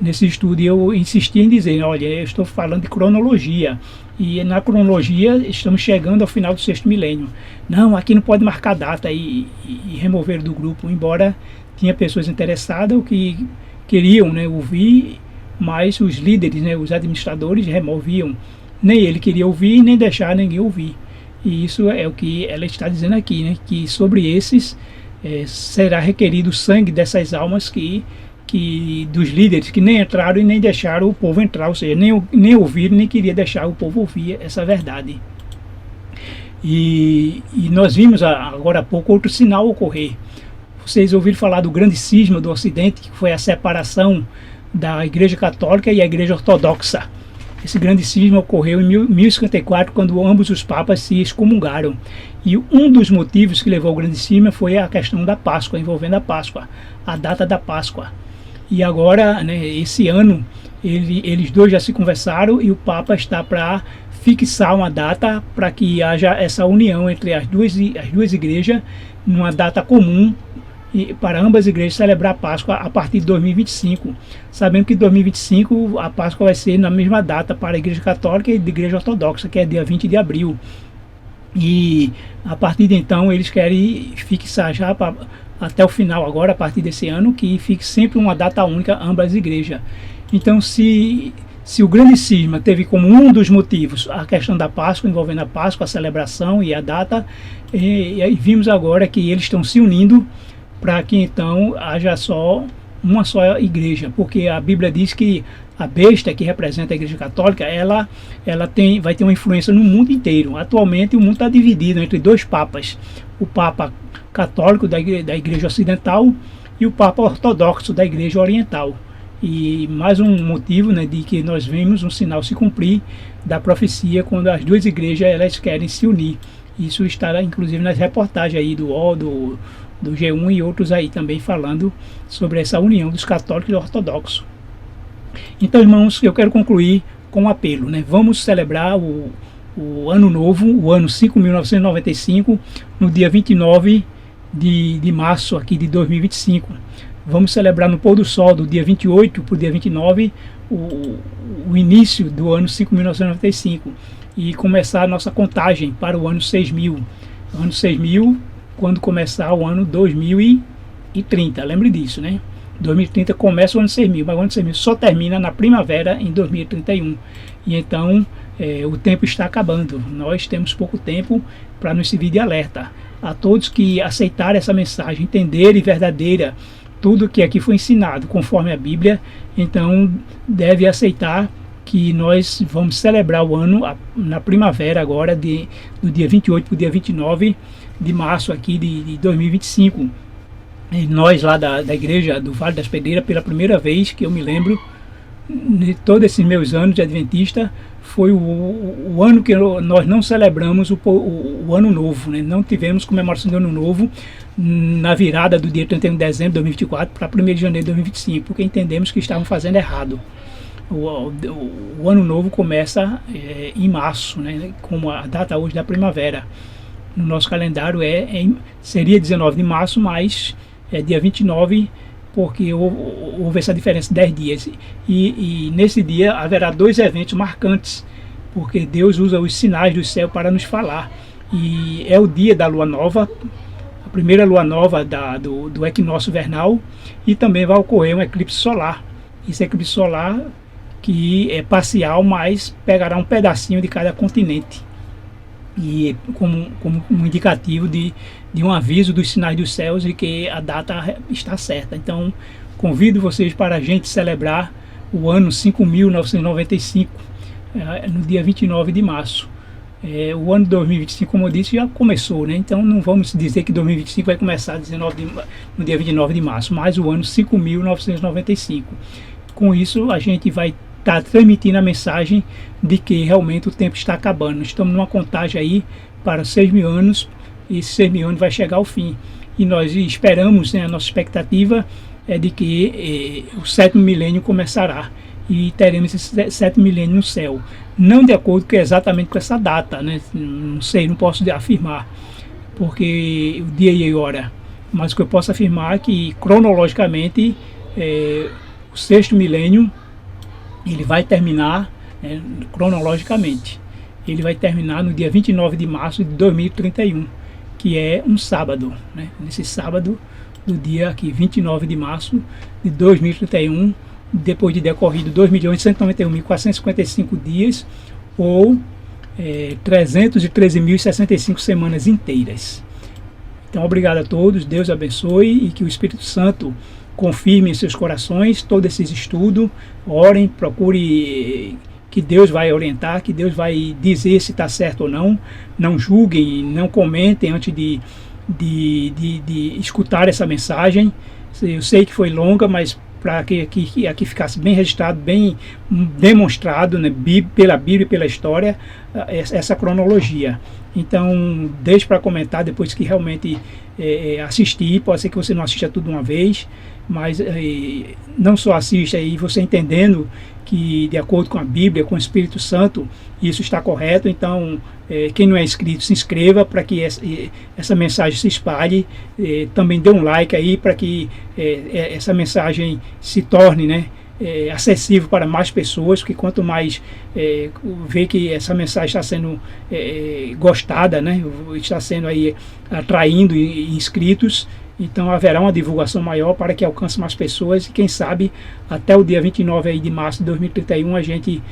nesse estudo. E eu insisti em dizer, olha, eu estou falando de cronologia, e na cronologia estamos chegando ao final do 6º milênio. Não, aqui não pode marcar data e remover do grupo, embora tinha pessoas interessadas que queriam, né, ouvir, mas os líderes, né, os administradores removiam nem ele queria ouvir, nem deixar ninguém ouvir. E isso é o que ela está dizendo aqui, né? Que sobre esses será requerido o sangue dessas almas que dos líderes que nem entraram e nem deixaram o povo entrar, ou seja, nem ouviram, nem queria deixar o povo ouvir essa verdade. E nós vimos agora há pouco outro sinal ocorrer. Vocês ouviram falar do grande cisma do Ocidente, que foi a separação da Igreja Católica e a Igreja Ortodoxa. Esse grande cisma ocorreu em 1054, quando ambos os papas se excomungaram. E um dos motivos que levou ao grande cisma foi a questão da Páscoa, envolvendo a Páscoa, a data da Páscoa. E agora, né, esse ano, eles dois já se conversaram e o Papa está para fixar uma data para que haja essa união entre as duas igrejas, numa data comum, e para ambas as igrejas celebrar a Páscoa a partir de 2025, sabendo que em 2025 a Páscoa vai ser na mesma data para a Igreja Católica e a Igreja Ortodoxa, que é dia 20 de abril. E a partir de então eles querem fixar já até o final agora, a partir desse ano, que fique sempre uma data única ambas as igrejas. Então, se o grande cisma teve como um dos motivos a questão da Páscoa, envolvendo a Páscoa, a celebração e a data, e vimos agora que eles estão se unindo para que então haja uma só igreja, porque a Bíblia diz que a besta, que representa a Igreja Católica, ela vai ter uma influência no mundo inteiro. Atualmente o mundo está dividido entre dois papas, o Papa Católico da Igreja Ocidental e o Papa Ortodoxo da Igreja Oriental. E mais um motivo, né, de que nós vemos um sinal se cumprir da profecia quando as duas igrejas elas querem se unir. Isso está inclusive nas reportagens aí do UOL, do G1 e outros aí também falando sobre essa união dos católicos e ortodoxos. Então, irmãos, eu quero concluir com um apelo, né? Vamos celebrar o ano novo, o ano 5.995, no dia 29 de março aqui de 2025. Vamos celebrar no pôr do sol do dia 28 para o dia 29 o início do ano 5.995 e começar a nossa contagem para o ano 6.000. Ano 6.000, quando começar o ano 2030, lembre disso, né? 2030 começa o ano 6.000, mas o ano 6.000 só termina na primavera em 2031. E então o tempo está acabando. Nós temos pouco tempo para nos servir de alerta. A todos que aceitarem essa mensagem, entenderem verdadeira tudo que aqui foi ensinado conforme a Bíblia, então deve aceitar que nós vamos celebrar o ano na primavera agora, do dia 28 para o dia 29 de março aqui de 2025. E nós lá da igreja do Vale das Pedreiras, pela primeira vez que eu me lembro, de todos esses meus anos de adventista, foi o ano que nós não celebramos o ano novo, né? Não tivemos comemoração do ano novo na virada do dia 31 de dezembro de 2024 para 1º de janeiro de 2025, porque entendemos que estavam fazendo errado. O ano novo começa em março, né? Como a data hoje da primavera. No nosso calendário seria 19 de março, mas é dia 29, porque houve essa diferença de 10 dias. E nesse dia haverá dois eventos marcantes, porque Deus usa os sinais do céu para nos falar. E é o dia da lua nova, a primeira lua nova do equinócio vernal, e também vai ocorrer um eclipse solar. Esse eclipse solar que é parcial, mas pegará um pedacinho de cada continente. E como um indicativo de um aviso dos sinais dos céus de que a data está certa. Então, convido vocês para a gente celebrar o ano 5.995, no dia 29 de março. O ano 2025, como eu disse, já começou, né? Então, não vamos dizer que 2025 vai começar no dia 29 de março, mas o ano 5.995. Com isso, a gente vai estar transmitindo a mensagem de que realmente o tempo está acabando. Estamos numa contagem aí para 6.000 anos, e esses 6.000 anos vai chegar ao fim. E nós esperamos, né, a nossa expectativa é de que o 7º milênio começará e teremos esse 7º milênio no céu. Não de acordo exatamente com essa data, né? Não sei, não posso afirmar, porque o dia e a hora. Mas o que eu posso afirmar é que cronologicamente o 6º milênio ele vai terminar cronologicamente. Ele vai terminar no dia 29 de março de 2031, que é um sábado, né? Nesse sábado do dia aqui, 29 de março de 2031, depois de decorrido 2.191.455 dias, ou 313.065 semanas inteiras. Então, obrigado a todos, Deus abençoe e que o Espírito Santo confirme em seus corações todos esses estudos. Orem, procure que Deus vai orientar, que Deus vai dizer se está certo ou não. Não julguem, não comentem antes de escutar essa mensagem. Eu sei que foi longa, mas para que aqui ficasse bem registrado, bem demonstrado, né, pela Bíblia e pela história, essa cronologia. Então, deixe para comentar depois que realmente assistir. Pode ser que você não assista tudo de uma vez, mas não só assista aí, você entendendo que de acordo com a Bíblia, com o Espírito Santo, isso está correto. Então, quem não é inscrito, se inscreva para que essa mensagem se espalhe. Também dê um like aí para que essa mensagem se torne, né, acessível para mais pessoas, porque quanto mais ver que essa mensagem está sendo gostada, né, está sendo aí atraindo inscritos, então haverá uma divulgação maior para que alcance mais pessoas e quem sabe até o dia 29 aí de março de 2031 a gente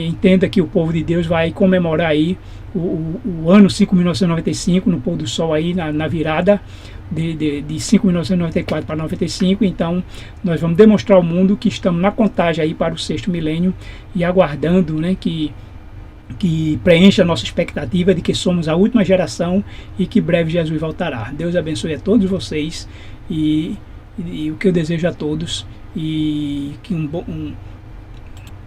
entenda que o povo de Deus vai comemorar aí o ano 5.995 no pôr do sol aí na virada de 5.994 para 95. Então nós vamos demonstrar ao mundo que estamos na contagem aí para o 6º milênio e aguardando, né, que preencha a nossa expectativa de que somos a última geração e que breve Jesus voltará. Deus abençoe a todos vocês e o que eu desejo a todos e que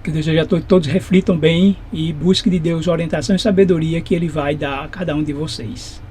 que eu desejo a todos reflitam bem e busquem de Deus orientação e sabedoria que Ele vai dar a cada um de vocês.